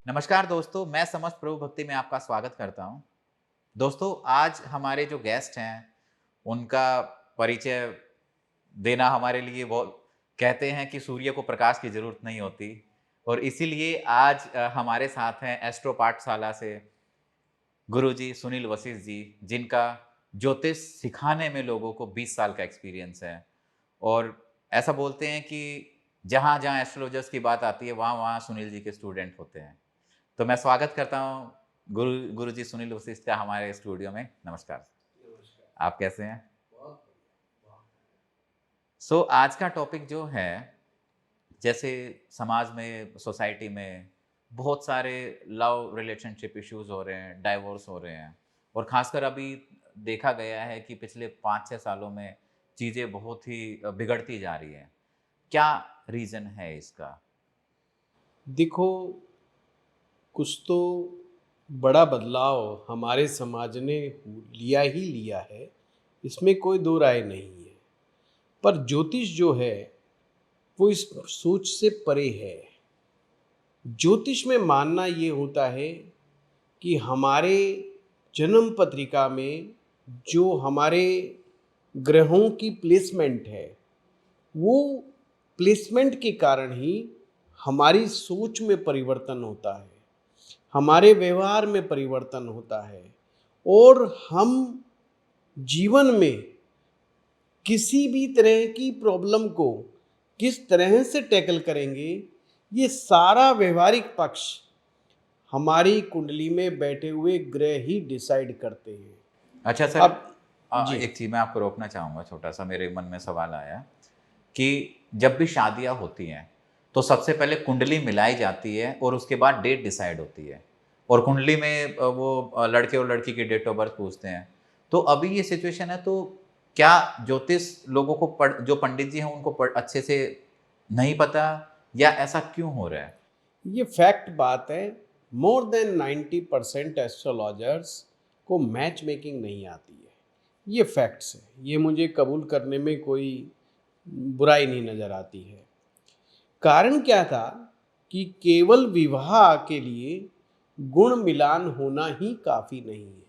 नमस्कार दोस्तों, मैं समस्त प्रभु भक्ति में आपका स्वागत करता हूं। दोस्तों, आज हमारे जो गेस्ट हैं, उनका परिचय देना हमारे लिए वो कहते हैं कि सूर्य को प्रकाश की ज़रूरत नहीं होती और इसीलिए आज हमारे साथ हैं एस्ट्रो पाठशाला से गुरुजी सुनील वशिष्ठ जी, जिनका ज्योतिष सिखाने में लोगों को 20 साल का एक्सपीरियंस है और ऐसा बोलते हैं कि जहाँ-जहाँ एस्ट्रोलॉजर्स की बात आती है, वहाँ-वहाँ सुनील जी के स्टूडेंट होते हैं। तो मैं स्वागत करता हूँ गुरुजी सुनील वशिष्ठ का हमारे स्टूडियो में। नमस्कार। नमस्कार। आप कैसे हैं? बहुत बढ़िया, बहुत आज का टॉपिक जो है, जैसे समाज में, सोसाइटी में बहुत सारे लव रिलेशनशिप इश्यूज़ हो रहे हैं, डाइवोर्स हो रहे हैं और ख़ासकर अभी देखा गया है कि पिछले 5-6 सालों में चीज़ें बहुत ही बिगड़ती जा रही हैं। क्या रीज़न है इसका? देखो, कुछ तो बड़ा बदलाव हमारे समाज ने लिया ही लिया है, इसमें कोई दो राय नहीं है। पर ज्योतिष जो है, वो इस सोच से परे है। ज्योतिष में मानना ये होता है कि हमारे जन्म पत्रिका में जो हमारे ग्रहों की प्लेसमेंट है, वो प्लेसमेंट के कारण ही हमारी सोच में परिवर्तन होता है, हमारे व्यवहार में परिवर्तन होता है और हम जीवन में किसी भी तरह की प्रॉब्लम को किस तरह से टैकल करेंगे, ये सारा व्यवहारिक पक्ष हमारी कुंडली में बैठे हुए ग्रह ही डिसाइड करते हैं। अच्छा सर, अब जी, एक चीज़ मैं आपको रोकना चाहूँगा, छोटा-सा मेरे मन में सवाल आया कि जब भी शादियाँ होती हैं, तो सबसे पहले कुंडली मिलाई जाती है और उसके बाद डेट डिसाइड होती है और कुंडली में लड़के और लड़की की डेट ऑफ बर्थ पूछते हैं। तो अभी ये सिचुएशन है, तो क्या ज्योतिष लोगों को जो पंडित जी हैं, उनको अच्छे से नहीं पता या ऐसा क्यों हो रहा है? ये फैक्ट बात है। मोर देन 90% एस्ट्रोलॉजर्स को मैच मेकिंग नहीं आती है। ये फैक्ट्स है, ये मुझे कबूल करने में कोई बुराई नहीं नज़र आती है। कारण क्या था कि केवल विवाह के लिए गुण मिलान होना ही काफ़ी नहीं है।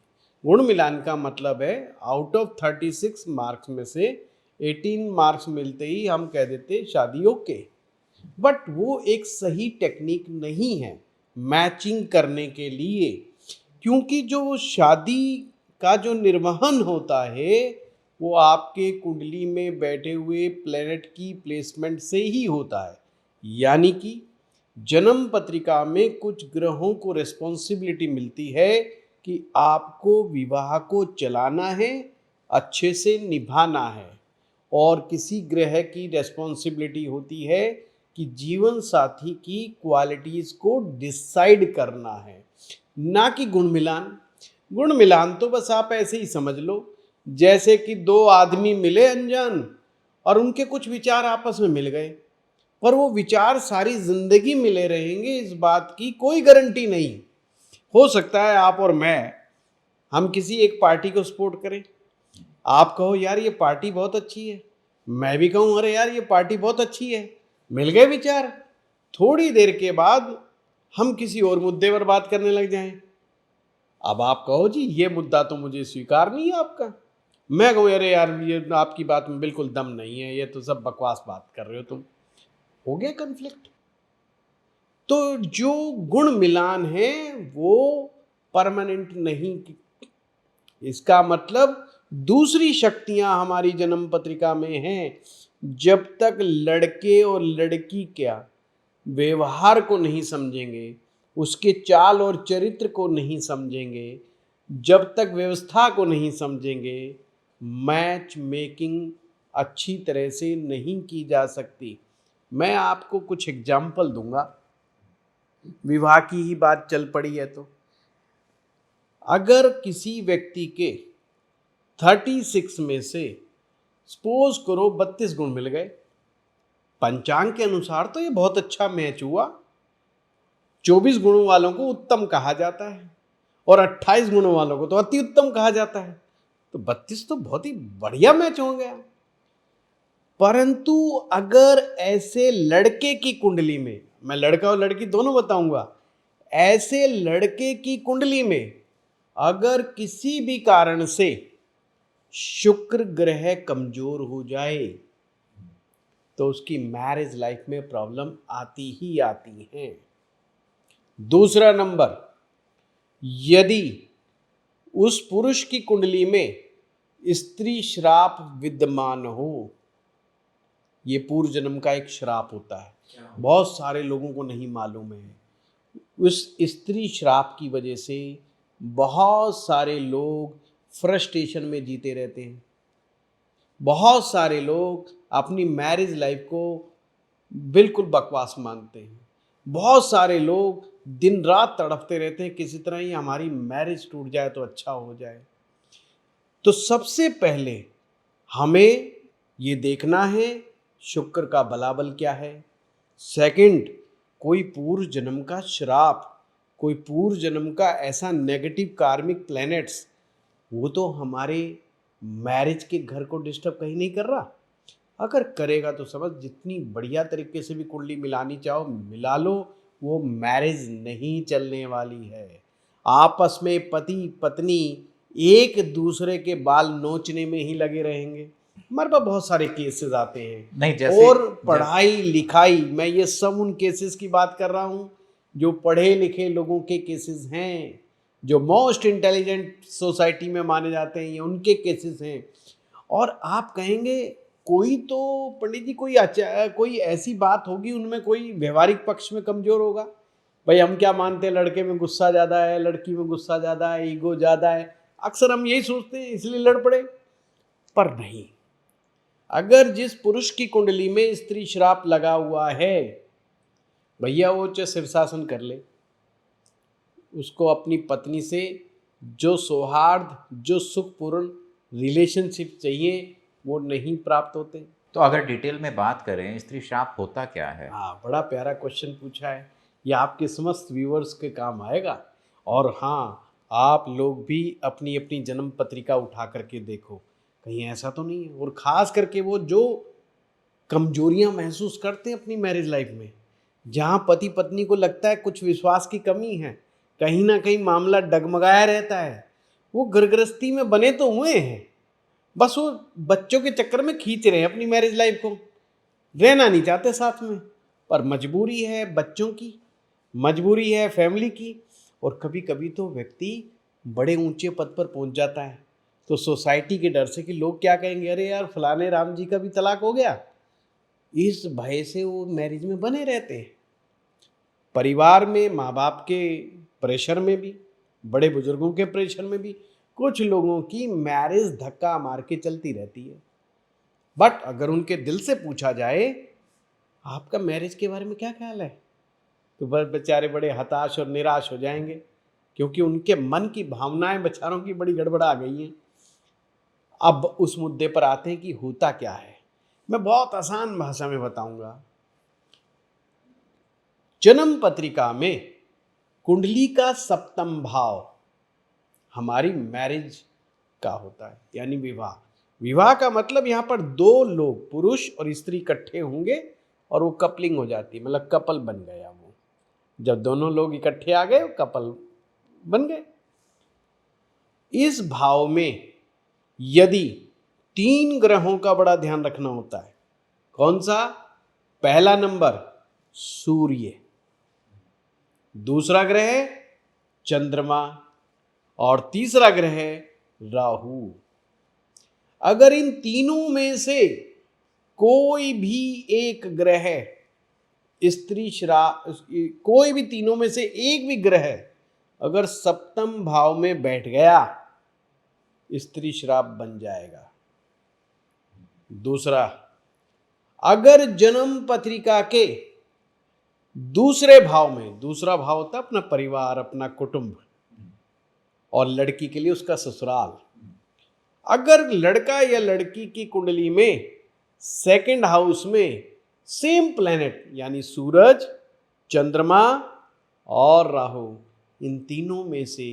गुण मिलान का मतलब है आउट ऑफ 36 मार्क्स में से 18 मार्क्स मिलते ही हम कह देते शादी ओके। बट वो एक सही टेक्निक नहीं है मैचिंग करने के लिए, क्योंकि जो शादी का जो निर्वहन होता है वो आपके कुंडली में बैठे हुए प्लेनेट की प्लेसमेंट से ही होता है। यानी कि जन्म पत्रिका में कुछ ग्रहों को रिस्पॉन्सिबिलिटी मिलती है कि आपको विवाह को चलाना है, अच्छे से निभाना है, और किसी ग्रह की रिस्पॉन्सिबिलिटी होती है कि जीवन साथी की क्वालिटीज़ को डिसाइड करना है, ना कि गुण मिलान। गुण मिलान तो बस आप ऐसे ही समझ लो, जैसे कि दो आदमी मिले अनजान और उनके कुछ विचार आपस में मिल गए, पर वो विचार सारी जिंदगी मिले रहेंगे इस बात की कोई गारंटी नहीं। हो सकता है आप और मैं, हम किसी एक पार्टी को सपोर्ट करें, आप कहो यार ये पार्टी बहुत अच्छी है, मैं भी कहूँ अरे यार ये पार्टी बहुत अच्छी है, मिल गए विचार। थोड़ी देर के बाद हम किसी और मुद्दे पर बात करने लग जाएं। अब आप कहो जी ये मुद्दा तो मुझे स्वीकार नहीं है आपका, मैं कहूँ अरे यार ये आपकी बात में बिल्कुल दम नहीं है, ये तो सब बकवास बात कर रहे हो तुम। हो गया कन्फ्लिक्ट। तो जो गुण मिलान है वो परमानेंट नहीं, इसका मतलब दूसरी शक्तियां हमारी जन्म पत्रिका में हैं। जब तक लड़के और लड़की क्या व्यवहार को नहीं समझेंगे, उसके चाल और चरित्र को नहीं समझेंगे, जब तक व्यवस्था को नहीं समझेंगे, मैच मेकिंग अच्छी तरह से नहीं की जा सकती। मैं आपको कुछ एग्जाम्पल दूंगा, विवाह की ही बात चल पड़ी है तो। अगर किसी व्यक्ति के 36 में से सपोज करो 32 गुण मिल गए, पंचांग के अनुसार तो ये बहुत अच्छा मैच हुआ। 24 गुणों वालों को उत्तम कहा जाता है और 28 गुणों वालों को तो अति उत्तम कहा जाता है, तो 32 तो बहुत ही बढ़िया मैच हो गया। परंतु अगर ऐसे लड़के की कुंडली में, मैं लड़का और लड़की दोनों बताऊंगा, ऐसे लड़के की कुंडली में अगर किसी भी कारण से शुक्र ग्रह कमजोर हो जाए तो उसकी मैरिज लाइफ में प्रॉब्लम आती ही आती है। दूसरा नंबर, यदि उस पुरुष की कुंडली में स्त्री श्राप विद्यमान हो, ये पूर्व जन्म का एक श्राप होता है, बहुत सारे लोगों को नहीं मालूम है। उस स्त्री श्राप की वजह से बहुत सारे लोग फ्रस्ट्रेशन में जीते रहते हैं। बहुत सारे लोग अपनी मैरिज लाइफ को बिल्कुल बकवास मानते हैं। बहुत सारे लोग दिन रात तड़पते रहते हैं किसी तरह ही हमारी मैरिज टूट जाए तो अच्छा हो जाए। तो सबसे पहले हमें ये देखना है शुक्र का बलाबल क्या है। सेकंड, कोई पूर्व जन्म का श्राप, कोई पूर्व जन्म का ऐसा नेगेटिव कार्मिक प्लैनेट्स, वो तो हमारे मैरिज के घर को डिस्टर्ब कहीं नहीं कर रहा। अगर करेगा तो समझ जितनी बढ़िया तरीके से भी कुंडली मिलानी चाहो मिला लो, वो मैरिज नहीं चलने वाली है। आपस में पति पत्नी एक दूसरे के बाल नोचने में ही लगे रहेंगे। हमारे पास बहुत सारे केसेस आते हैं। नहीं, जैसे और पढ़ाई लिखाई, मैं ये सब उन केसेस की बात कर रहा हूँ जो पढ़े लिखे लोगों के केसेस हैं, जो मोस्ट इंटेलिजेंट सोसाइटी में माने जाते हैं, ये उनके केसेस हैं। और आप कहेंगे कोई तो पंडित जी कोई ऐसी बात होगी उनमें कोई व्यवहारिक पक्ष में कमजोर होगा। भाई हम क्या मानते हैं, लड़के में गुस्सा ज़्यादा है, लड़की में गुस्सा ज़्यादा है, ईगो ज़्यादा है, अक्सर हम यही सोचते हैं इसलिए लड़ पड़े। पर नहीं, अगर जिस पुरुष की कुंडली में स्त्री श्राप लगा हुआ है, भैया वो चाहे शीर्षासन कर ले, उसको अपनी पत्नी से जो सौहार्द, जो सुखपूर्ण रिलेशनशिप चाहिए वो नहीं प्राप्त होते। तो अगर डिटेल में बात करें, स्त्री श्राप होता क्या है? हाँ, बड़ा प्यारा क्वेश्चन पूछा है, ये आपके समस्त व्यूअर्स के काम आएगा। और हाँ, आप लोग भी अपनी अपनी जन्म पत्रिका उठा करके देखो कहीं ऐसा तो नहीं है। और ख़ास करके वो जो कमजोरियां महसूस करते हैं अपनी मैरिज लाइफ में, जहाँ पति पत्नी को लगता है कुछ विश्वास की कमी है, कहीं ना कहीं मामला डगमगाया रहता है, वो गृहस्थी में बने तो हुए हैं, बस वो बच्चों के चक्कर में खींच रहे हैं अपनी मैरिज लाइफ को, रहना नहीं चाहते साथ में। पर मजबूरी है बच्चों की, मजबूरी है फैमिली की। और कभी कभी तो व्यक्ति बड़े ऊंचे पद पर पहुंच जाता है तो सोसाइटी के डर से कि लोग क्या कहेंगे, अरे यार फलाने राम जी का भी तलाक हो गया, इस भय से वो मैरिज में बने रहते हैं। परिवार में माँ बाप के प्रेशर में भी, बड़े बुजुर्गों के प्रेशर में भी कुछ लोगों की मैरिज धक्का मार के चलती रहती है। बट अगर उनके दिल से पूछा जाए आपका मैरिज के बारे में क्या ख्याल है, तो बस बेचारे बड़े हताश और निराश हो जाएंगे, क्योंकि उनके मन की भावनाएं बेचारों की बड़ी गड़बड़ा गई हैं। अब उस मुद्दे पर आते हैं कि होता क्या है। मैं बहुत आसान भाषा में बताऊंगा। जन्म पत्रिका में कुंडली का सप्तम भाव हमारी मैरिज का होता है, यानी विवाह। विवाह का मतलब यहाँ पर दो लोग, पुरुष और स्त्री इकट्ठे होंगे और वो कपलिंग हो जाती है, मतलब कपल बन गया। वो जब दोनों लोग इकट्ठे आ गए कपल बन गए। इस भाव में यदि 3 ग्रहों का बड़ा ध्यान रखना होता है। कौन सा? पहला नंबर सूर्य, दूसरा ग्रह चंद्रमा और तीसरा ग्रह राहु। अगर इन तीनों में से कोई भी एक ग्रह स्त्री श्राप, कोई भी तीनों में से एक भी ग्रह अगर सप्तम भाव में बैठ गया, स्त्री श्राप बन जाएगा। दूसरा, अगर जन्म पत्रिका के दूसरे भाव में, दूसरा भाव होता है अपना परिवार, अपना कुटुंब, और लड़की के लिए उसका ससुराल, अगर लड़का या लड़की की कुंडली में सेकंड हाउस में सेम प्लेनेट यानी सूरज, चंद्रमा और राहु, इन तीनों में से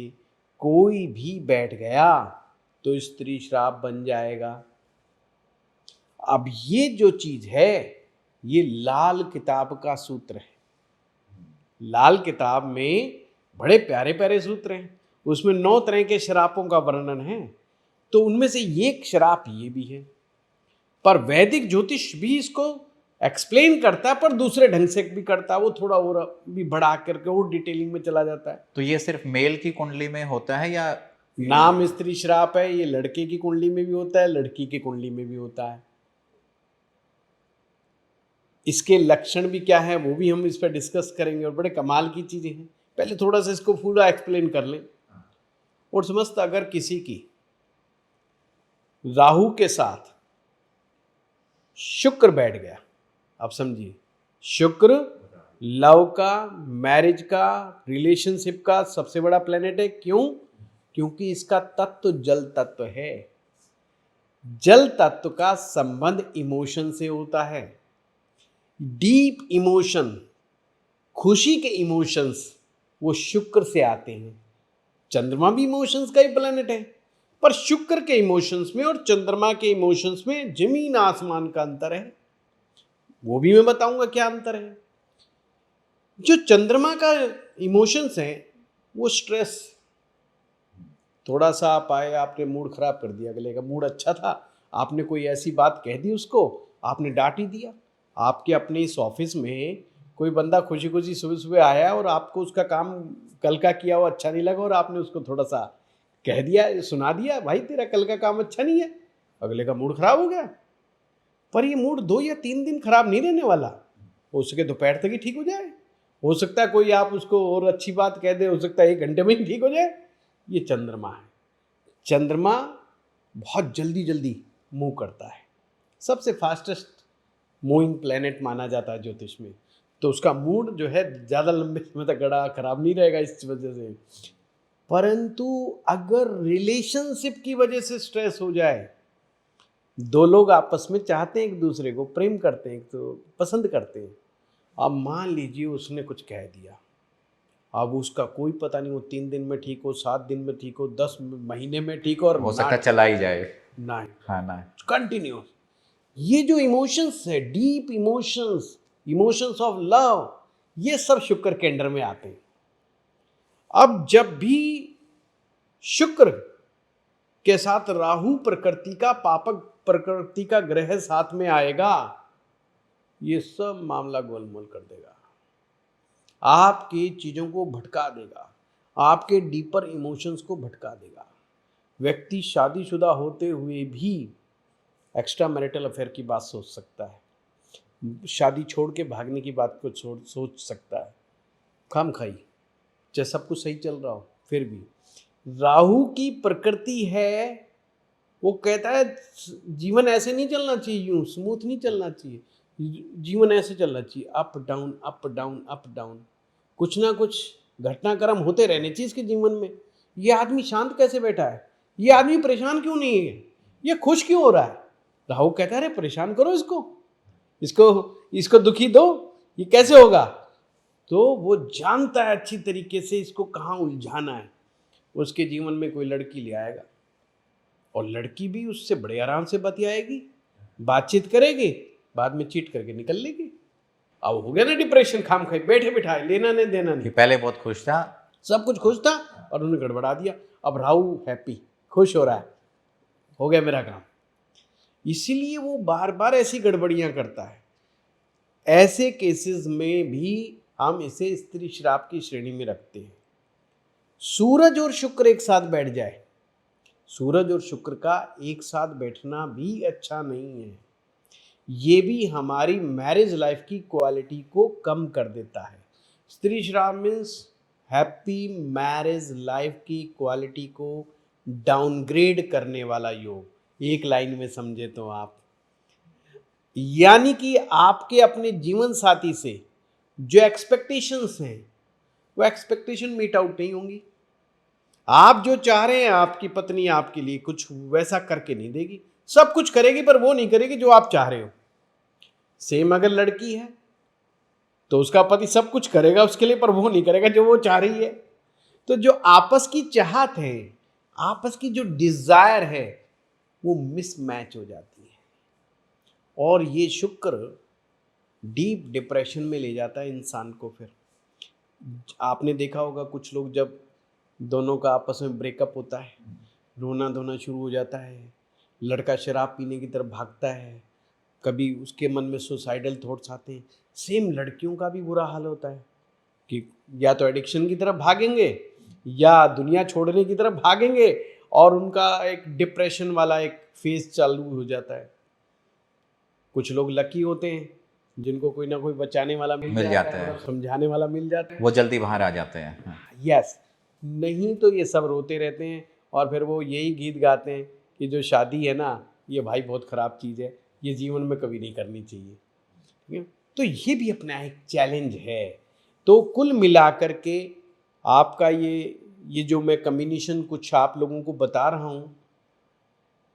कोई भी बैठ गया तो स्त्री श्राप बन जाएगा। अब ये जो चीज है ये लाल किताब का सूत्र है। लाल किताब में बड़े प्यारे प्यारे सूत्र हैं, उसमें 9 तरह के श्रापों का वर्णन है, तो उनमें से एक श्राप ये भी है। पर वैदिक ज्योतिष भी इसको एक्सप्लेन करता है, पर दूसरे ढंग से भी करता है, वो थोड़ा और भी बढ़ा करके और डिटेलिंग में चला जाता है। तो ये सिर्फ मेल की कुंडली में होता है या नाम स्त्री श्राप है, ये लड़के की कुंडली में भी होता है, लड़की की कुंडली में भी होता है। इसके लक्षण भी क्या है वो भी हम इस पर डिस्कस करेंगे, और बड़े कमाल की चीजें हैं। पहले थोड़ा सा इसको पूरा एक्सप्लेन कर लें और समझता, अगर किसी की राहु के साथ शुक्र बैठ गया, आप समझिए, शुक्र लव का, मैरिज का, रिलेशनशिप का सबसे बड़ा प्लेनेट है। क्यों? क्योंकि इसका तत्व जल तत्व है। जल तत्व का संबंध इमोशन से होता है। डीप इमोशन, खुशी के इमोशंस वो शुक्र से आते हैं। चंद्रमा भी इमोशंस का ही प्लेनेट है, पर शुक्र के इमोशंस में और चंद्रमा के इमोशंस में जमीन आसमान का अंतर है। वो भी मैं बताऊंगा क्या अंतर है। जो चंद्रमा का इमोशंस है वो स्ट्रेस, थोड़ा सा आप आए, आपने मूड खराब कर दिया, अगले का मूड अच्छा था, आपने कोई ऐसी बात कह दी उसको, आपने डांट ही दिया। आपके अपने इस ऑफिस में कोई बंदा खुशी खुशी सुबह सुबह आया और आपको उसका काम कल का किया हुआ अच्छा नहीं लगा, और आपने उसको थोड़ा सा कह दिया, सुना दिया, भाई तेरा कल का काम अच्छा नहीं है, अगले का मूड खराब हो गया। पर ये मूड 2 या 3 दिन खराब नहीं रहने वाला, हो सके दोपहर तक ही ठीक हो जाए, हो सकता है कोई आप उसको और अच्छी बात कह दे, हो सकता है 1 घंटे में ही ठीक हो जाए। ये चंद्रमा है। चंद्रमा बहुत जल्दी जल्दी मूव करता है, सबसे फास्टेस्ट मूविंग प्लेनेट माना जाता है ज्योतिष में, तो उसका मूड जो है ज़्यादा लंबे समय तक गड़ा खराब नहीं रहेगा इस वजह से। परंतु अगर रिलेशनशिप की वजह से स्ट्रेस हो जाए, 2 लोग आपस में चाहते हैं, एक दूसरे को प्रेम करते हैं, तो पसंद करते हैं, अब मान लीजिए उसने कुछ कह दिया, अब उसका कोई पता नहीं, वो 3 दिन में ठीक हो, 7 दिन में ठीक हो, 10 महीने में ठीक हो, और हो सकता है चला ही जाए। ना हाँ ना। कंटिन्यूस। ये जो इमोशंस है, deep emotions, emotions of love, ये सब शुक्र के अंडर में आते हैं। अब जब भी शुक्र के साथ राहु प्रकृति का पापक, प्रकृति का ग्रह साथ में आएगा, ये सब मामला गोलमोल कर देगा, आपकी चीजों को भटका देगा, आपके डीपर इमोशंस को भटका देगा। व्यक्ति शादीशुदा होते हुए भी एक्स्ट्रा मैरिटल अफेयर की बात सोच सकता है, शादी छोड़ के भागने की बात को सोच सकता है, खाम खाई, चाहे सब कुछ सही चल रहा हो फिर भी। राहु की प्रकृति है, वो कहता है जीवन ऐसे नहीं चलना चाहिए, यूं स्मूथ नहीं चलना चाहिए, जीवन ऐसे चलना चाहिए, up down up down up down, कुछ ना कुछ घटनाक्रम होते रहने चाहिए इसके जीवन में। ये आदमी शांत कैसे बैठा है, ये आदमी परेशान क्यों नहीं है, ये खुश क्यों हो रहा है? राहु कहता है अरे परेशान करो इसको, इसको इसको दुखी दो, ये कैसे होगा? तो वो जानता है अच्छी तरीके से इसको कहाँ उलझाना है। उसके जीवन में कोई लड़की ले आएगा, और लड़की भी उससे बड़े आराम से बतियाएगी, बातचीत करेगी, बाद में चीट करके निकल लेगी। अब हो गया ना डिप्रेशन, खाम खाई बैठे बिठाए, लेना नहीं देना नहीं। पहले बहुत खुश था, सब कुछ खुश था और उन्हें गड़बड़ा दिया। अब राहु हैप्पी, खुश हो रहा है, हो गया मेरा काम। इसीलिए वो बार बार ऐसी गड़बड़ियां करता है। ऐसे केसेस में भी हम इसे स्त्री श्राप की श्रेणी में रखते हैं। सूरज और शुक्र एक साथ बैठ जाए, सूरज और शुक्र का एक साथ बैठना भी अच्छा नहीं है, ये भी हमारी मैरिज लाइफ की क्वालिटी को कम कर देता है। स्त्री श्राप मीन्स हैप्पी मैरिज लाइफ की क्वालिटी को डाउनग्रेड करने वाला योग, एक लाइन में समझे तो आप, यानी कि आपके अपने जीवन साथी से जो एक्सपेक्टेशंस हैं वो एक्सपेक्टेशन मीट आउट नहीं होंगी। आप जो चाह रहे हैं आपकी पत्नी आपके लिए कुछ वैसा करके नहीं देगी, सब कुछ करेगी पर वो नहीं करेगी जो आप चाह रहे हो। सेम अगर लड़की है तो उसका पति सब कुछ करेगा उसके लिए, पर वो नहीं करेगा जो वो चाह रही है। तो जो आपस की चाहत है, आपस की जो डिजायर है, वो मिसमैच हो जाती है, और ये शुक्र डीप डिप्रेशन में ले जाता है इंसान को। फिर आपने देखा होगा कुछ लोग जब दोनों का आपस में ब्रेकअप होता है, रोना धोना शुरू हो जाता है, लड़का शराब पीने की तरफ भागता है, कभी उसके मन में सुसाइडल थॉट्स आते हैं। सेम लड़कियों का भी बुरा हाल होता है कि या तो एडिक्शन की तरफ भागेंगे या दुनिया छोड़ने की तरफ भागेंगे, और उनका एक डिप्रेशन वाला एक फेज चालू हो जाता है। कुछ लोग लकी होते हैं जिनको कोई ना कोई बचाने वाला मिल जाता है, समझाने वाला मिल जाता है, वो जल्दी बाहर आ जाते हैं। हाँ। यस। नहीं तो ये सब रोते रहते हैं और फिर वो यही गीत गाते हैं कि जो शादी है ना, ये भाई बहुत ख़राब चीज़ है, ये जीवन में कभी नहीं करनी चाहिए। ठीक है, तो ये भी अपना एक चैलेंज है। तो कुल मिलाकर के आपका ये जो मैं कम्बिनेशन कुछ आप लोगों को बता रहा हूँ,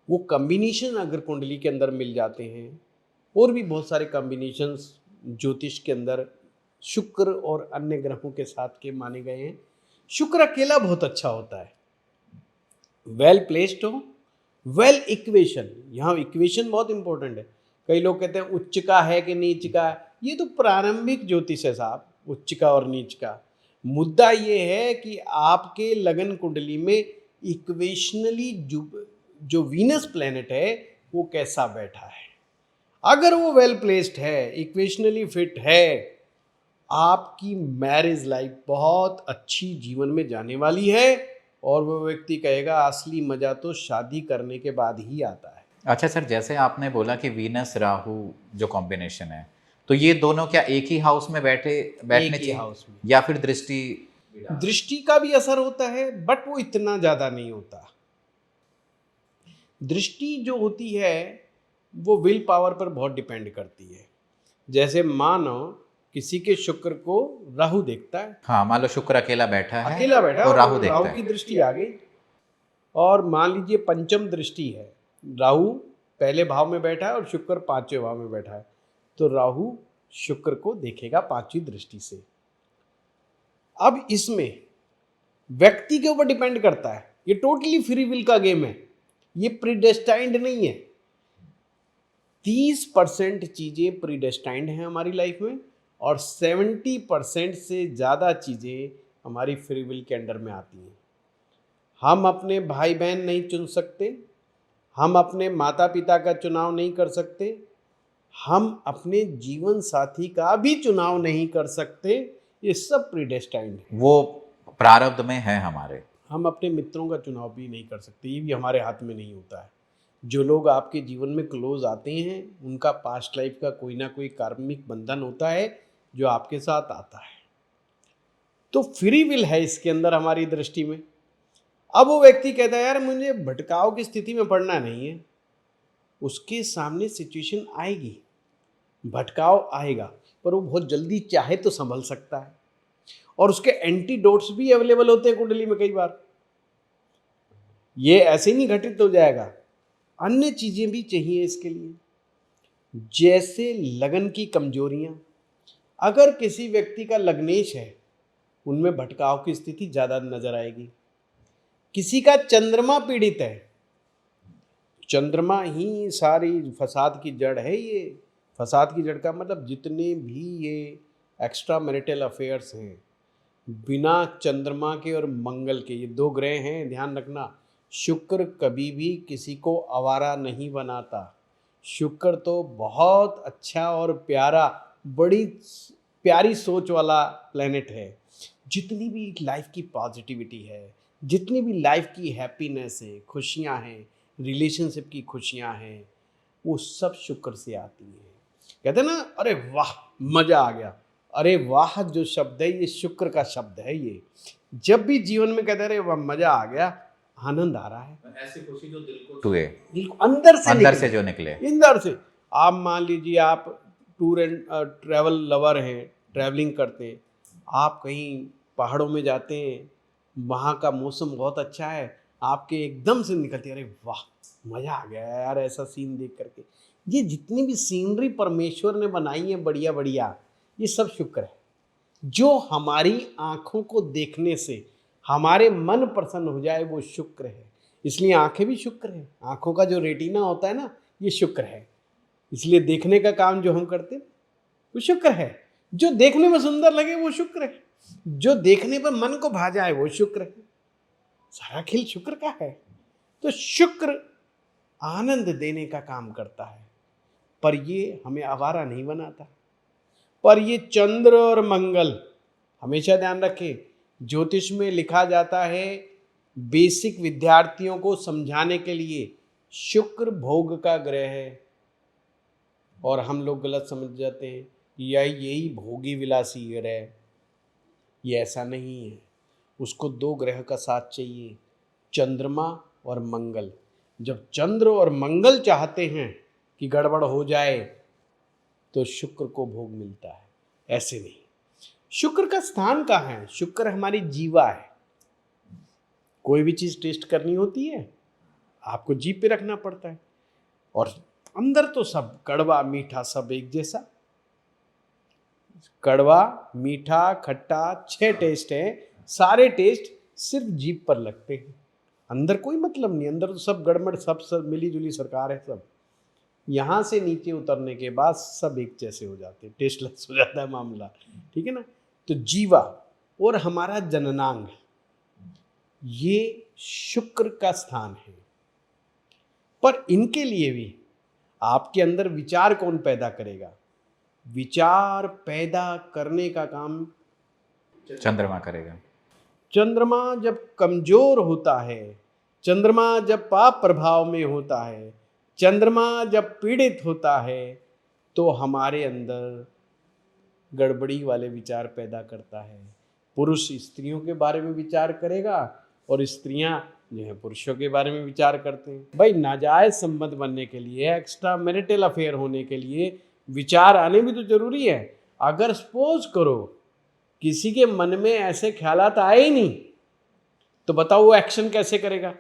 वो कम्बिनेशन अगर कुंडली के अंदर मिल जाते हैं, और भी बहुत सारे कॉम्बिनेशंस ज्योतिष के अंदर शुक्र और अन्य ग्रहों के साथ के माने गए हैं। शुक्र अकेला बहुत अच्छा होता है, वेल प्लेस्ड हो, वेल इक्वेशन। यहाँ इक्वेशन बहुत इंपॉर्टेंट है। कई लोग कहते हैं उच्च का है कि नीच का है, ये तो प्रारंभिक ज्योतिष है साहब, उच्च का और नीच का। मुद्दा ये है कि आपके लगन कुंडली में इक्वेशनली जो वीनस प्लेनेट है वो कैसा बैठा है। अगर वो वेल प्लेस्ड है, इक्वेशनली फिट है, आपकी मैरिज लाइफ बहुत अच्छी जीवन में जाने वाली है, और वो व्यक्ति कहेगा असली मजा तो शादी करने के बाद ही आता है। अच्छा सर, जैसे आपने बोला कि वीनस राहु जो कॉम्बिनेशन है, तो ये दोनों क्या एक ही हाउस में बैठने एक ही चाहिए हाउस में। या फिर दृष्टि? दृष्टि का भी असर होता है, बट वो इतना ज्यादा नहीं होता। दृष्टि जो होती है वो विल पावर पर बहुत डिपेंड करती है। जैसे मानो किसी के शुक्र को राहु देखता है, हाँ, मान लो शुक्र अकेला बैठा है, अकेला बैठा और राहु और देखता राहु है। की दृष्टि आ गई, और मान लीजिए पंचम दृष्टि है, राहु पहले भाव में बैठा है और शुक्र पांचवें भाव में बैठा है, तो राहु शुक्र को देखेगा पांचवी दृष्टि से। अब इसमें व्यक्ति के ऊपर डिपेंड करता है, ये टोटली फ्री विल का गेम है, ये प्रीडेस्टाइंड नहीं है। 30% चीजें प्रीडेस्टाइंड हैं हमारी लाइफ में, और 70% से ज़्यादा चीज़ें हमारी फ्री विल के अंडर में आती हैं। हम अपने भाई बहन नहीं चुन सकते, हम अपने माता पिता का चुनाव नहीं कर सकते, हम अपने जीवन साथी का भी चुनाव नहीं कर सकते, ये सब प्रीडेस्टाइंड है। वो प्रारब्ध में है हमारे। हम अपने मित्रों का चुनाव भी नहीं कर सकते, ये भी हमारे हाथ में नहीं होता है। जो लोग आपके जीवन में क्लोज आते हैं उनका पास्ट लाइफ का कोई ना कोई कार्मिक बंधन होता है जो आपके साथ आता है। तो फ्री विल है इसके अंदर हमारी दृष्टि में। अब वो व्यक्ति कहता है यार मुझे भटकाव की स्थिति में पड़ना नहीं है, उसके सामने सिचुएशन आएगी, भटकाव आएगा, पर वो बहुत जल्दी चाहे तो संभल सकता है, और उसके एंटीडोट्स भी अवेलेबल होते हैं कुंडली में। कई बार ये ऐसे ही नहीं घटित हो जाएगा, अन्य चीजें भी चाहिए इसके लिए, जैसे लगन की कमजोरियां। अगर किसी व्यक्ति का लग्नेश है, उनमें भटकाव की स्थिति ज्यादा नजर आएगी। किसी का चंद्रमा पीड़ित है, चंद्रमा ही सारी फसाद की जड़ है। ये फसाद की जड़ का मतलब जितने भी ये एक्स्ट्रा मैरिटल अफेयर्स हैं, बिना चंद्रमा के और मंगल के, ये दो ग्रह हैं, ध्यान रखना। शुक्र कभी भी किसी को आवारा नहीं बनाता। शुक्र तो बहुत अच्छा और प्यारा, बड़ी प्यारी सोच वाला प्लेनेट है। जितनी भी लाइफ की पॉजिटिविटी है, जितनी भी लाइफ की हैप्पीनेस है, खुशियां हैं, रिलेशनशिप की खुशियां हैं, वो सब शुक्र से आती हैं। कहते हैं ना, अरे वाह मजा आ गया, अरे वाह जो शब्द है ये शुक्र का शब्द है। ये जब भी जीवन में कहते हैं अरे वाह मजा आ गया, आनंद आ रहा है, ऐसी खुशी जो दिल को छुए, दिल को अंदर से जो निकले। इंदर से। आप मान लीजिए आप टूर एंड ट्रैवल लवर हैं, ट्रैवलिंग करते हैं, आप कहीं पहाड़ों में जाते हैं, वहाँ का मौसम बहुत अच्छा है, आपके एकदम से निकलती है अरे वाह मज़ा आ गया यार ऐसा सीन देख करके। ये जितनी भी सीनरी परमेश्वर ने बनाई है बढ़िया बढ़िया, ये सब शुक्र है। जो हमारी आँखों को देखने से हमारे मन प्रसन्न हो जाए वो शुक्र है। इसलिए आंखें भी शुक्र है, आंखों का जो रेटिना होता है ना, ये शुक्र है। इसलिए देखने का काम जो हम करते हैं वो शुक्र है। जो देखने में सुंदर लगे वो शुक्र है। जो देखने पर मन को भा जाए वो शुक्र है। सारा खेल शुक्र का है। तो शुक्र आनंद देने का काम करता है, पर ये हमें आवारा नहीं बनाता। पर ये चंद्र और मंगल, हमेशा ध्यान रखें, ज्योतिष में लिखा जाता है बेसिक विद्यार्थियों को समझाने के लिए शुक्र भोग का ग्रह है, और हम लोग गलत समझ जाते हैं यही भोगी विलासी ग्रह है। ये ऐसा नहीं है। उसको दो ग्रह का साथ चाहिए, चंद्रमा और मंगल। जब चंद्र और मंगल चाहते हैं कि गड़बड़ हो जाए तो शुक्र को भोग मिलता है, ऐसे नहीं। शुक्र का स्थान कहाँ है? शुक्र हमारी जीवा है। कोई भी चीज टेस्ट करनी होती है आपको जीभ पे रखना पड़ता है, और अंदर तो सब कड़वा मीठा सब एक जैसा। कड़वा मीठा खट्टा 6 टेस्ट हैं, सारे टेस्ट सिर्फ जीभ पर लगते हैं, अंदर कोई मतलब नहीं। अंदर तो सब गड़बड़, सब मिली जुली सरकार है सब। यहाँ से नीचे उतरने के बाद सब एक जैसे हो जाते हैं, टेस्टलेस हो जाता है मामला, ठीक है ना। तो जीवा और हमारा जननांग, ये शुक्र का स्थान है। पर इनके लिए भी आपके अंदर विचार कौन पैदा करेगा? विचार पैदा करने का काम चंद्रमा करेगा। चंद्रमा जब कमजोर होता है, चंद्रमा जब पाप प्रभाव में होता है, चंद्रमा जब पीड़ित होता है, तो हमारे अंदर गड़बड़ी वाले विचार पैदा करता है। पुरुष स्त्रियों के बारे में विचार करेगा और स्त्रियां जो है पुरुषों के बारे में विचार करते हैं। भाई नाजायज संबंध बनने के लिए, एक्स्ट्रा मैरिटल अफेयर होने के लिए विचार आने भी तो जरूरी है। अगर सपोज करो किसी के मन में ऐसे ख्यालात आए ही नहीं, तो बताओ वो एक्शन कैसे करेगा?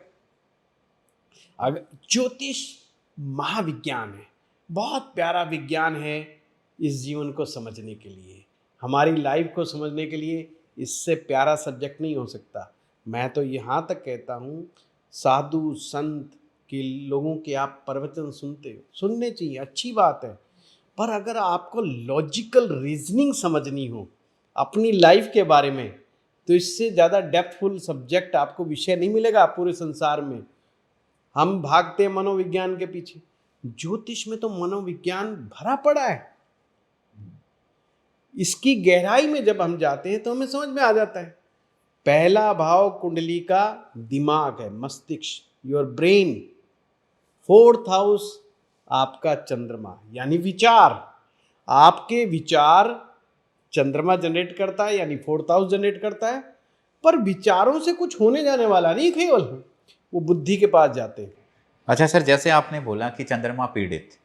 अगर ज्योतिष महाविज्ञान है, बहुत प्यारा विज्ञान है इस जीवन को समझने के लिए, हमारी लाइफ को समझने के लिए इससे प्यारा सब्जेक्ट नहीं हो सकता। मैं तो यहाँ तक कहता हूँ साधु संत के लोगों के आप प्रवचन सुनते हो, सुनने चाहिए, अच्छी बात है। पर अगर आपको लॉजिकल रीजनिंग समझनी हो अपनी लाइफ के बारे में, तो इससे ज़्यादा डेप्थफुल सब्जेक्ट आपको विषय नहीं मिलेगा पूरे संसार में। हम भागते हैं मनोविज्ञान के पीछे, ज्योतिष में तो मनोविज्ञान भरा पड़ा है। इसकी गहराई में जब हम जाते हैं तो हमें समझ में आ जाता है। पहला भाव कुंडली का दिमाग है, मस्तिष्क, योर ब्रेन। 4th हाउस आपका चंद्रमा यानी विचार। आपके विचार चंद्रमा जनरेट करता है, यानी 4th हाउस जनरेट करता है। पर विचारों से कुछ होने जाने वाला नहीं, केवल वो बुद्धि के पास जाते हैं। अच्छा सर, जैसे आपने बोला कि चंद्रमा पीड़ित,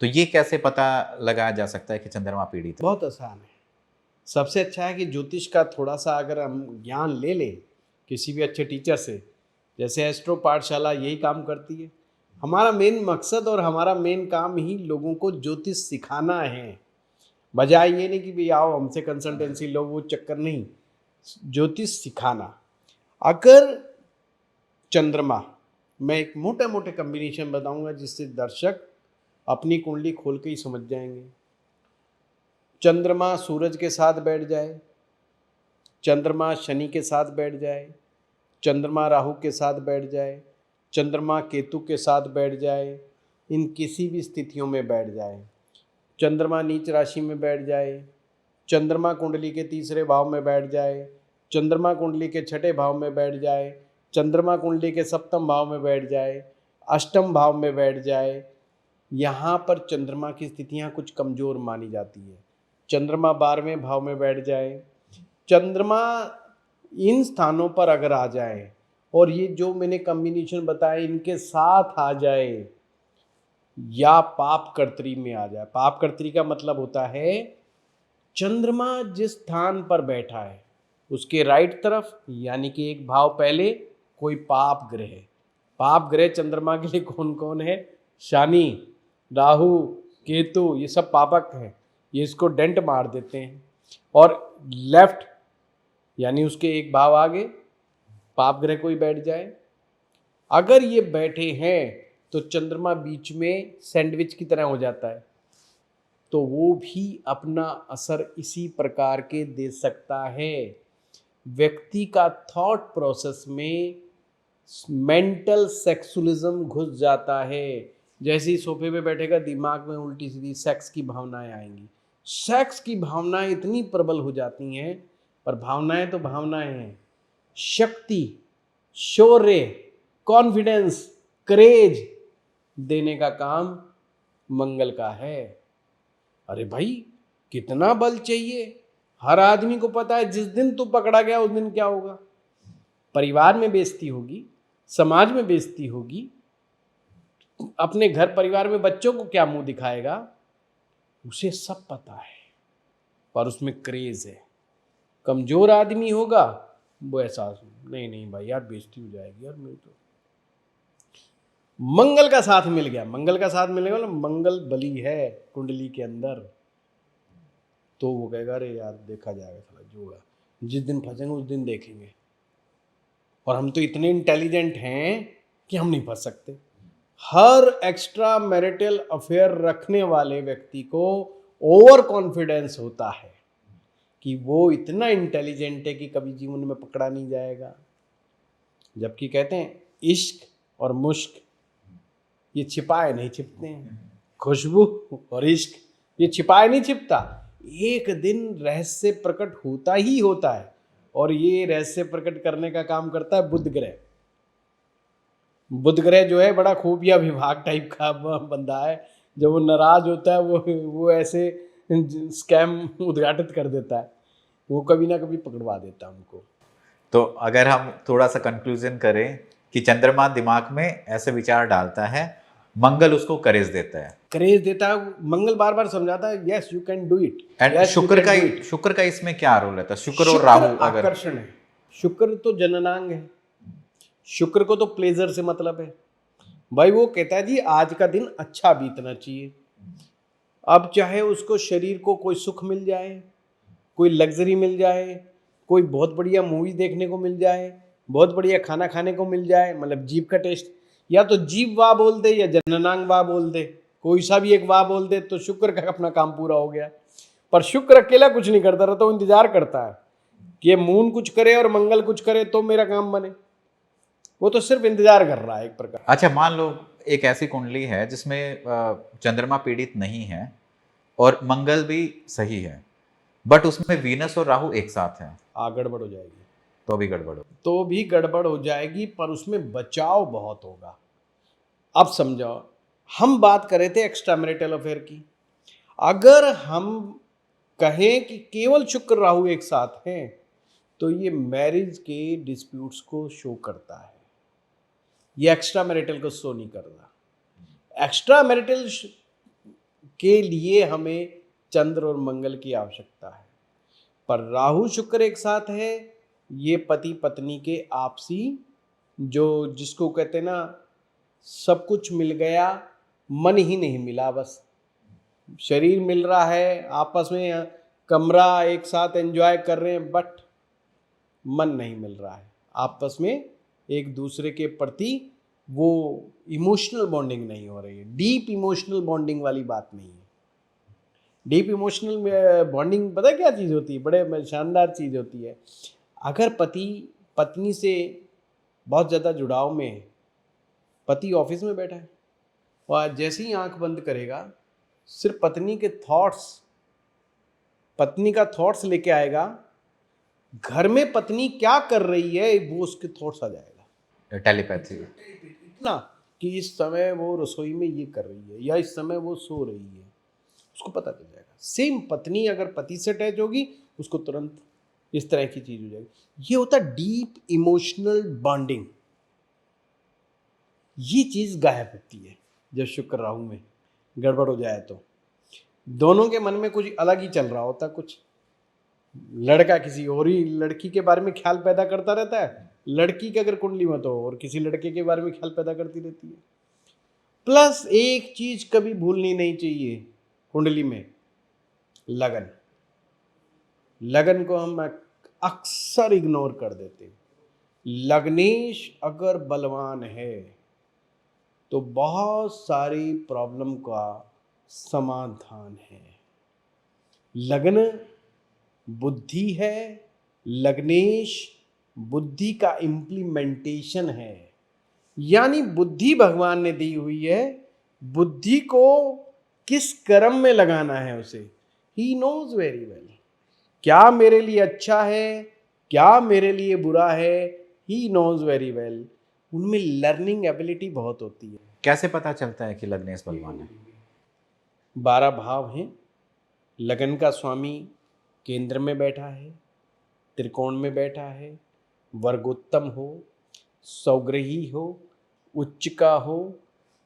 तो ये कैसे पता लगाया जा सकता है कि चंद्रमा पीड़ित है? बहुत आसान है। सबसे अच्छा है कि ज्योतिष का थोड़ा सा अगर हम ज्ञान ले लें किसी भी अच्छे टीचर से, जैसे एस्ट्रो पाठशाला यही काम करती है। हमारा मेन मकसद और हमारा मेन काम ही लोगों को ज्योतिष सिखाना है, बजाय ये नहीं कि भाई आओ हमसे कंसल्टेंसी लो, वो चक्कर नहीं, ज्योतिष सिखाना। अगर चंद्रमा, मैं एक मोटे मोटे कम्बिनेशन बताऊंगा जिससे दर्शक अपनी कुंडली खोल के ही समझ जाएंगे। चंद्रमा सूरज के साथ बैठ जाए, चंद्रमा शनि के साथ बैठ जाए, चंद्रमा राहु के साथ बैठ जाए, चंद्रमा केतु के साथ बैठ जाए, इन किसी भी स्थितियों में बैठ जाए, चंद्रमा नीच राशि में बैठ जाए, चंद्रमा कुंडली के 3रे भाव में बैठ जाए, चंद्रमा कुंडली के 6ठे भाव में बैठ जाए, चंद्रमा कुंडली के 7म भाव में बैठ जाए, 8म भाव में बैठ जाए, यहाँ पर चंद्रमा की स्थितियाँ कुछ कमज़ोर मानी जाती है। चंद्रमा 12वें भाव में बैठ जाए, चंद्रमा इन स्थानों पर अगर आ जाए और ये जो मैंने कम्बिनेशन बताए इनके साथ आ जाए, या पाप कर्तरी में आ जाए। पाप कर्तरी का मतलब होता है चंद्रमा जिस स्थान पर बैठा है उसके राइट तरफ, यानी कि एक भाव पहले कोई पाप ग्रह है। पाप ग्रह चंद्रमा के लिए कौन कौन है? शनि, राहु, केतु, ये सब पापक हैं, ये इसको डेंट मार देते हैं। और लेफ्ट यानी उसके एक भाव आगे पाप ग्रह कोई बैठ जाए, अगर ये बैठे हैं तो चंद्रमा बीच में सैंडविच की तरह हो जाता है। तो वो भी अपना असर इसी प्रकार के दे सकता है। व्यक्ति का थॉट प्रोसेस में मेंटल सेक्सुअलिज्म घुस जाता है। जैसे ही सोफे पे बैठेगा दिमाग में उल्टी सीधी सेक्स की भावनाएं आएंगी। सेक्स की भावनाएं इतनी प्रबल हो जाती हैं, पर भावनाएं तो भावनाएं हैं। शक्ति, शौर्य, कॉन्फिडेंस, करेज देने का काम मंगल का है। अरे भाई, कितना बल चाहिए। हर आदमी को पता है जिस दिन तू पकड़ा गया उस दिन क्या होगा। परिवार में बेइज्जती होगी, समाज में बेइज्जती होगी, अपने घर परिवार में बच्चों को क्या मुंह दिखाएगा, उसे सब पता है, पर उसमें क्रेज है। कमजोर आदमी होगा, वो एहसास नहीं नहीं भाई यार बेइज्जती हो जाएगी यार मेरी तो। मंगल का साथ मिल गया, मंगल का साथ मिलने वाला मंगल बली है कुंडली के अंदर, तो वो कहेगा अरे यार देखा जाएगा, साला जो होगा, जिस दिन फंसेंगे उस दिन देखेंगे। और हम तो इतने इंटेलिजेंट हैं कि हम नहीं फंस सकते। हर एक्स्ट्रा मैरिटल अफेयर रखने वाले व्यक्ति को ओवर कॉन्फिडेंस होता है कि वो इतना इंटेलिजेंट है कि कभी जीवन में पकड़ा नहीं जाएगा। जबकि कहते हैं इश्क और मुश्क ये छिपाए नहीं छिपते हैं, खुशबू और इश्क ये छिपाए नहीं छिपता, एक दिन रहस्य प्रकट होता ही होता है। और ये रहस्य प्रकट करने का काम करता है बुध ग्रह। बुध ग्रह जो है बड़ा खुफिया विभाग टाइप का बंदा है। जब वो नाराज होता है वो ऐसे स्कैम उद्घाटित कर देता है, वो कभी ना कभी पकड़वा देता है उनको। तो अगर हम थोड़ा सा कंक्लूजन करें कि चंद्रमा दिमाग में ऐसे विचार डालता है, मंगल उसको करेज देता है। करेज देता है, मंगल बार बार समझाता है yes you can do it. And शुक्र का इसमें क्या रोल रहता है? शुक्र और राहु अगर आकर्षण है, शुक्र तो जननांग है, शुक्र को तो प्लेजर से मतलब है भाई। वो कहता है जी आज का दिन अच्छा बीतना चाहिए। अब चाहे उसको शरीर को कोई सुख मिल जाए, कोई लग्जरी मिल जाए, कोई बहुत बढ़िया मूवी देखने को मिल जाए, बहुत बढ़िया खाना खाने को मिल जाए, मतलब जीभ का टेस्ट, या तो जीभ वाह बोल दे या जननांग वाह बोल दे, कोई सा भी एक वाह बोल दे तो शुक्र का अपना काम पूरा हो गया। पर शुक्र अकेला कुछ नहीं करता रहता, तो इंतजार करता है कि ये मून कुछ करे और मंगल कुछ करे तो मेरा काम बने। वो तो सिर्फ इंतजार कर रहा है एक प्रकार। अच्छा, मान लो एक ऐसी कुंडली है जिसमें चंद्रमा पीड़ित नहीं है और मंगल भी सही है, बट उसमें वीनस और राहु एक साथ है, गड़बड़ हो जाएगी। तो भी गड़बड़ हो। तो भी गड़बड़ हो जाएगी, पर उसमें बचाव बहुत होगा। अब समझो, हम बात कर रहे थे एक्स्ट्रा मैरिटल अफेयर की। अगर हम कहें कि केवल शुक्र राहु एक साथ हैं, तो ये मैरिज के डिस्प्यूट्स को शो करता है, ये एक्स्ट्रा मैरिटल को शो नहीं करता। एक्स्ट्रा मैरिटल के लिए हमें चंद्र और मंगल की आवश्यकता है, पर राहु शुक्र एक साथ है, ये पति पत्नी के आपसी जो जिसको कहते हैं ना सब कुछ मिल गया, मन ही नहीं मिला। बस शरीर मिल रहा है, आपस में कमरा एक साथ एंजॉय कर रहे हैं, बट मन नहीं मिल रहा है। आपस में एक दूसरे के प्रति वो इमोशनल बॉन्डिंग नहीं हो रही है, डीप इमोशनल बॉन्डिंग वाली बात नहीं है। डीप इमोशनल बॉन्डिंग पता है क्या चीज़ होती है? बड़े शानदार चीज़ होती है। अगर पति पत्नी से बहुत ज़्यादा जुड़ाव में है, पति ऑफिस में बैठा है और जैसे ही आंख बंद करेगा सिर्फ पत्नी के थॉट्स, पत्नी का थॉट्स लेके आएगा, घर में पत्नी क्या कर रही है वो उसके थॉट्स आ जाएगा। टेलीपैथी इतना कि इस समय वो रसोई में ये कर रही है या इस समय वो सो रही है, उसको पता चल जाएगा। सेम पत्नी अगर पति से अटैच होगी उसको तुरंत इस तरह की चीज हो जाएगी। ये होता है डीप इमोशनल बॉन्डिंग। ये चीज गायब होती है जब शुक्र राहु में गड़बड़ हो जाए तो। दोनों के मन में कुछ अलग ही चल रहा होता, कुछ लड़का किसी और ही लड़की के बारे में ख्याल पैदा करता रहता है, लड़की के अगर कुंडली में तो और किसी लड़के के बारे में ख्याल पैदा करती रहती है। प्लस एक चीज कभी भूलनी नहीं चाहिए कुंडली में, लगन। लगन को हम अक्सर इग्नोर कर देते हैं। लग्नेश अगर बलवान है तो बहुत सारी प्रॉब्लम का समाधान है। लग्न बुद्धि है, लग्नेश बुद्धि का इम्प्लीमेंटेशन है, यानी बुद्धि भगवान ने दी हुई है, बुद्धि को किस कर्म में लगाना है उसे ही नोज वेरी वेल। क्या मेरे लिए अच्छा है, क्या मेरे लिए बुरा है, ही नोज वेरी वेल। उनमें लर्निंग एबिलिटी बहुत होती है। कैसे पता चलता है कि लग्नेश बलवान है? 12 भाव हैं, लगन का स्वामी केंद्र में बैठा है, त्रिकोण में बैठा है, वर्गोत्तम हो, सौग्रही हो, उच्च का हो,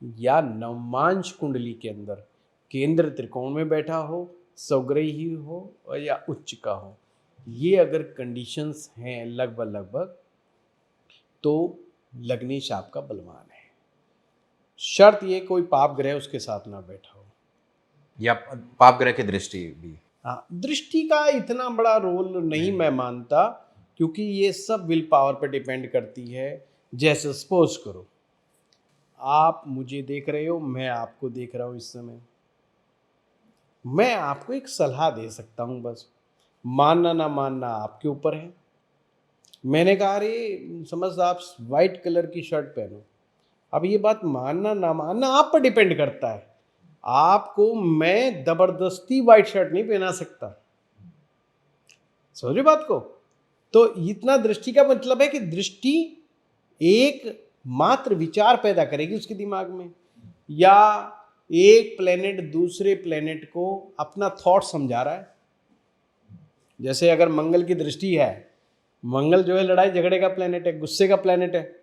या नवमांश कुंडली के अंदर केंद्र त्रिकोण में बैठा हो, सौग्रही हो और या उच्च का हो, ये अगर कंडीशंस हैं लगभग तो लग्नेश आपका बलवान है। शर्त ये कोई पाप ग्रह उसके साथ ना बैठा हो, या पाप ग्रह की दृष्टि भी? हाँ, दृष्टि का इतना बड़ा रोल नहीं मैं मानता, क्योंकि ये सब विल पावर पर डिपेंड करती है। जैसे सपोज करो आप मुझे देख रहे हो, मैं आपको देख रहा हूँ इस समय, मैं आपको एक सलाह दे सकता हूँ, बस मानना ना मानना आपके ऊपर है। मैंने कहा अरे समझ आप वाइट कलर की शर्ट पहनो, अब ये बात मानना ना मानना आप पर डिपेंड करता है। आपको मैं जबरदस्ती वाइट शर्ट नहीं पहना सकता, समझे बात को। तो इतना दृष्टि का मतलब है कि दृष्टि एक मात्र विचार पैदा करेगी उसके दिमाग में, या एक प्लेनेट दूसरे प्लेनेट को अपना थॉट समझा रहा है। जैसे अगर मंगल की दृष्टि है, मंगल जो है लड़ाई झगड़े का प्लेनेट है, गुस्से का प्लेनेट है।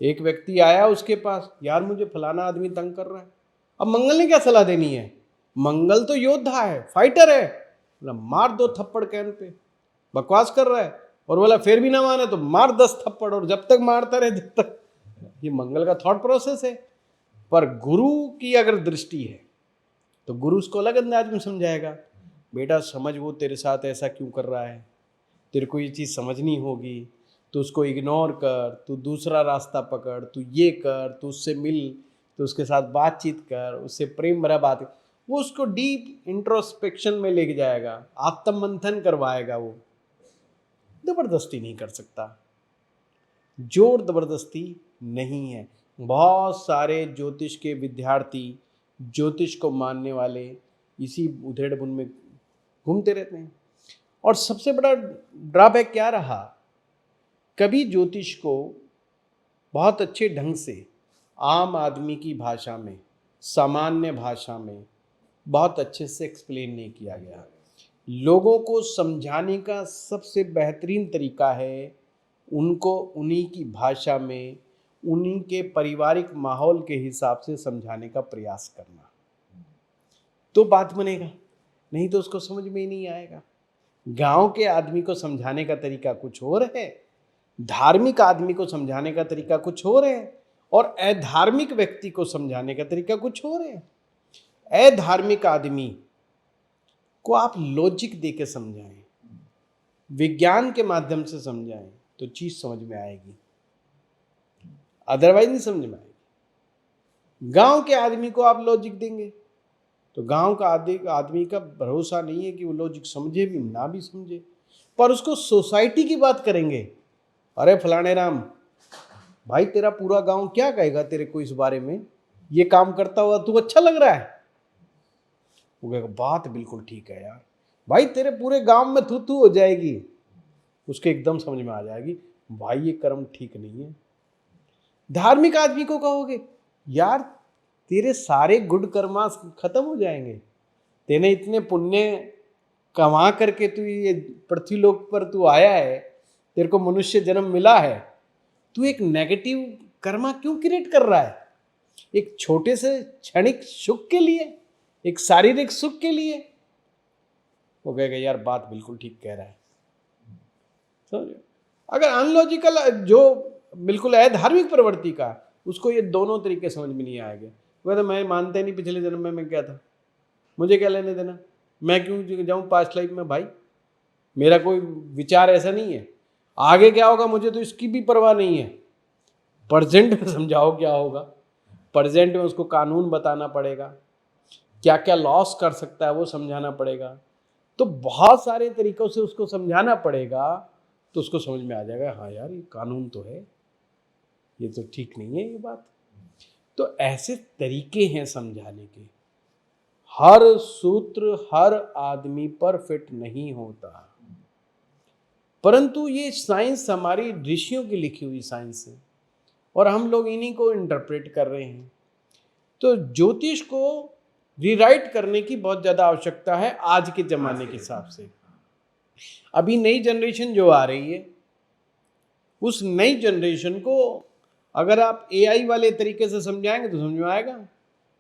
एक व्यक्ति आया उसके पास, यार मुझे फलाना आदमी तंग कर रहा है, अब मंगल ने क्या सलाह देनी है? मंगल तो योद्धा है, फाइटर है, बोला मार 2 थप्पड़ कैन पे, बकवास कर रहा है, और बोला फिर भी ना माने तो मार 10 थप्पड़, और जब तक मारता रहे जब तक। ये मंगल का थॉट प्रोसेस है। पर गुरु की अगर दृष्टि है तो गुरु उसको अलग अंदाज में समझाएगा, बेटा समझ वो तेरे साथ ऐसा क्यों कर रहा है, तेरे को ये चीज़ समझनी होगी, तो उसको इग्नोर कर, तू दूसरा रास्ता पकड़, तू ये कर, तू उससे मिल, तो उसके साथ बातचीत कर, उससे प्रेम भरा बात कर। वो उसको डीप इंट्रोस्पेक्शन में लेके जाएगा, आत्म मंथन करवाएगा। वो जबरदस्ती नहीं कर सकता, जोर जबरदस्ती नहीं है। बहुत सारे ज्योतिष के विद्यार्थी, ज्योतिष को मानने वाले इसी उधेड़ बुन में घूमते रहते हैं। और सबसे बड़ा ड्रॉबैक क्या रहा, कभी ज्योतिष को बहुत अच्छे ढंग से आम आदमी की भाषा में, सामान्य भाषा में बहुत अच्छे से एक्सप्लेन नहीं किया गया। लोगों को समझाने का सबसे बेहतरीन तरीका है उनको उन्हीं की भाषा में, उन्हीं के पारिवारिक माहौल के हिसाब से समझाने का प्रयास करना, तो बात बनेगा, नहीं तो उसको समझ में ही नहीं आएगा। गांव के आदमी को समझाने का तरीका कुछ और है, धार्मिक आदमी को समझाने का तरीका कुछ और है, और अधार्मिक व्यक्ति को समझाने का तरीका कुछ और है। अधार्मिक आदमी को आप लॉजिक दे के समझाएं, विज्ञान के माध्यम से समझाएं तो चीज समझ में आएगी, अदरवाइज नहीं समझ में आएगी। गांव के आदमी को आप लॉजिक देंगे तो गांव का आदमी का भरोसा नहीं है कि वो लॉजिक समझे भी ना भी समझे। पर उसको सोसाइटी की बात करेंगे, अरे फलाने राम भाई तेरा पूरा गांव क्या कहेगा तेरे को इस बारे में, ये काम करता हुआ तू अच्छा लग रहा है, वो कहेगा बात बिल्कुल ठीक है यार, भाई तेरे पूरे गांव में थू हो जाएगी। उसके एकदम समझ में आ जाएगी भाई ये कर्म ठीक नहीं है। धार्मिक आदमी को कहोगे यार तेरे सारे गुड कर्मा खत्म हो जाएंगे, तेने इतने पुण्य कमा करके तू ये पृथ्वीलोक पर तू आया है, तेरे को मनुष्य जन्म मिला है, तू एक नेगेटिव कर्मा क्यों क्रिएट कर रहा है? एक छोटे से क्षणिक सुख के लिए, एक शारीरिक सुख के लिए। वो कहेगा यार बात बिल्कुल ठीक कह रहा है। समझो, अगर अनलॉजिकल जो बिल्कुल अधार्मिक प्रवृत्ति का, उसको ये दोनों तरीके समझ में नहीं आएंगे। वह तो मैं मानता ही नहीं पिछले जन्म में मैं क्या था, मुझे क्या लेने देना, मैं क्यों जाऊं पास्ट लाइफ में, भाई मेरा कोई विचार ऐसा नहीं है। आगे क्या होगा मुझे तो इसकी भी परवाह नहीं है। प्रेजेंट में समझाओ क्या होगा, प्रेजेंट में उसको कानून बताना पड़ेगा, क्या क्या लॉस कर सकता है वो समझाना पड़ेगा, तो बहुत सारे तरीकों से उसको समझाना पड़ेगा, तो उसको समझ में आ जाएगा हाँ यार ये कानून तो है, ये तो ठीक नहीं है ये बात। तो ऐसे तरीके हैं समझाने के। हर सूत्र हर आदमी पर फिट नहीं होता, परंतु ये साइंस हमारी ऋषियों की लिखी हुई साइंस है और हम लोग इन्हीं को इंटरप्रेट कर रहे हैं। तो ज्योतिष को रीराइट करने की बहुत ज़्यादा आवश्यकता है आज के ज़माने के हिसाब से। अभी नई जनरेशन जो आ रही है, उस नई जनरेशन को अगर आप एआई वाले तरीके से समझाएंगे तो समझ में आएगा।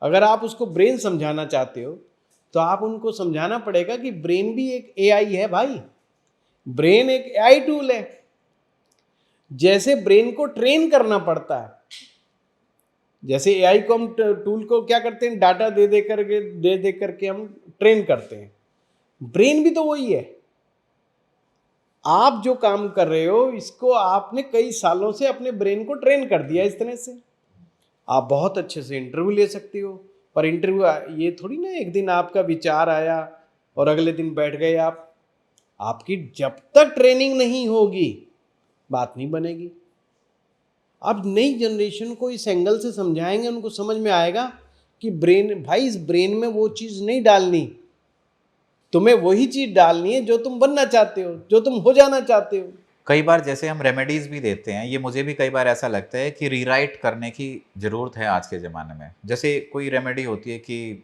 अगर आप उसको ब्रेन समझाना चाहते हो तो आप उनको समझाना पड़ेगा कि ब्रेन भी एक एआई है भाई, ब्रेन एक एआई टूल है। जैसे ब्रेन को ट्रेन करना पड़ता है, जैसे एआई को हम टूल को क्या करते हैं, डाटा दे दे करके हम ट्रेन करते हैं, ब्रेन भी तो वही है। आप जो काम कर रहे हो इसको आपने कई सालों से अपने ब्रेन को ट्रेन कर दिया इस तरह से। आप बहुत अच्छे से इंटरव्यू ले सकते हो, पर इंटरव्यू ये थोड़ी ना एक दिन आपका विचार आया और अगले दिन बैठ गए आप। आपकी जब तक ट्रेनिंग नहीं होगी बात नहीं बनेगी। अब नई जनरेशन को इस एंगल से समझाएंगे, उनको समझ में आएगा कि ब्रेन, भाई इस ब्रेन में वो चीज़ नहीं डालनी, तुम्हें वही चीज़ डालनी है जो तुम बनना चाहते हो, जो तुम हो जाना चाहते हो। कई बार जैसे हम रेमेडीज भी देते हैं, ये मुझे भी कई बार ऐसा लगता है कि रीराइट करने की ज़रूरत है आज के ज़माने में। जैसे कोई रेमेडी होती है कि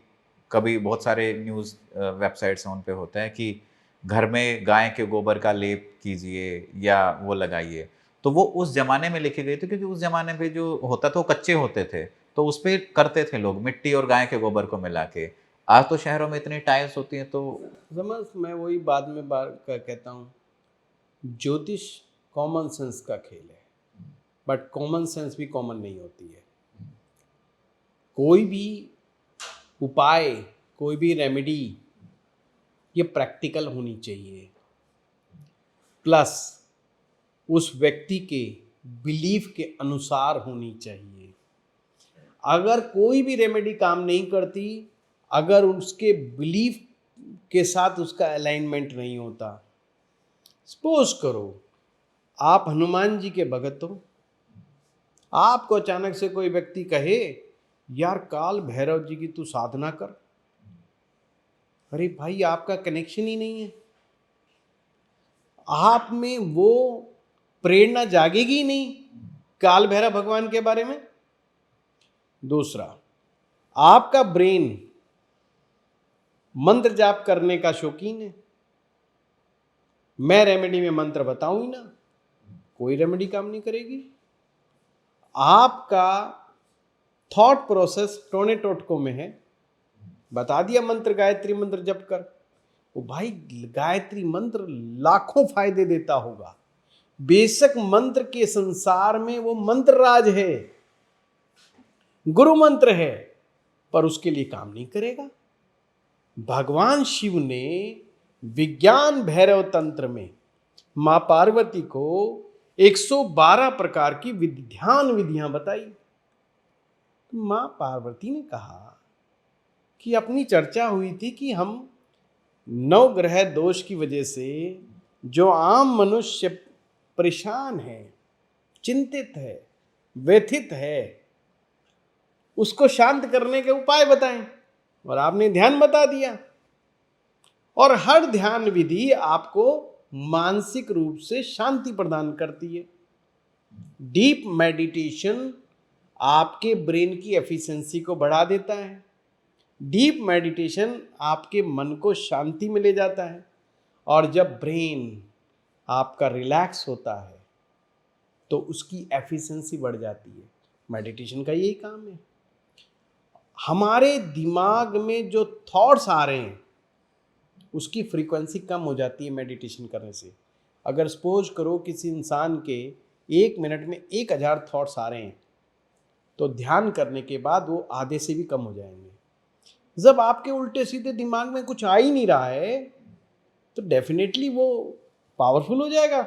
कभी बहुत सारे न्यूज़ वेबसाइट्स हैं उन पे होता है कि घर में गाय के गोबर का लेप कीजिए या वो लगाइए। तो वो उस ज़माने में लिखे गए थे क्योंकि उस ज़माने पे जो होता था वो कच्चे होते थे, तो उस पे करते थे लोग मिट्टी और गाय के गोबर को मिला के। आज तो शहरों में इतनी टाइल्स होती हैं तो समझ, मैं वही बाद में कहता हूँ, ज्योतिष कॉमन सेंस का खेल है, बट कॉमन सेंस भी कॉमन नहीं होती है। कोई भी उपाय, कोई भी रेमेडी ये प्रैक्टिकल होनी चाहिए, प्लस उस व्यक्ति के बिलीफ के अनुसार होनी चाहिए। अगर कोई भी रेमेडी काम नहीं करती, अगर उसके बिलीफ के साथ उसका अलाइनमेंट नहीं होता, सपोज करो आप हनुमान जी के भगत हो, आपको अचानक से कोई व्यक्ति कहे यार काल भैरव जी की तू साधना कर, अरे भाई आपका कनेक्शन ही नहीं है, आप में वो प्रेरणा जागेगी ही नहीं काल भैरव भगवान के बारे में। दूसरा, आपका ब्रेन मंत्र जाप करने का शौकीन है, मैं रेमेडी में मंत्र बताऊं ही ना, कोई रेमेडी काम नहीं करेगी। आपका थॉट प्रोसेस टोने टोटकों में है, बता दिया मंत्र गायत्री मंत्र जप कर, वो भाई गायत्री मंत्र लाखों फायदे देता होगा, बेशक मंत्र के संसार में वो मंत्र राज है, गुरु मंत्र है, पर उसके लिए काम नहीं करेगा। भगवान शिव ने विज्ञान भैरव तंत्र में मां पार्वती को 112 प्रकार की ध्यान विधियां बताई। तो मां पार्वती ने कहा कि अपनी चर्चा हुई थी कि हम नवग्रह दोष की वजह से जो आम मनुष्य परेशान है, चिंतित है, व्यथित है, उसको शांत करने के उपाय बताएं, और आपने ध्यान बता दिया। और हर ध्यान विधि आपको मानसिक रूप से शांति प्रदान करती है। डीप मेडिटेशन आपके ब्रेन की एफिशिएंसी को बढ़ा देता है, डीप मेडिटेशन आपके मन को शांति में ले जाता है, और जब ब्रेन आपका रिलैक्स होता है तो उसकी एफिशिएंसी बढ़ जाती है। मेडिटेशन का यही काम है। हमारे दिमाग में जो थॉट्स आ रहे हैं उसकी फ्रीक्वेंसी कम हो जाती है मेडिटेशन करने से। अगर सपोज करो किसी इंसान के 1 मिनट में 1000 थॉट्स आ रहे हैं, तो ध्यान करने के बाद वो आधे से भी कम हो जाएंगे। जब आपके उल्टे सीधे दिमाग में कुछ आ ही नहीं रहा है तो डेफिनेटली वो पावरफुल हो जाएगा,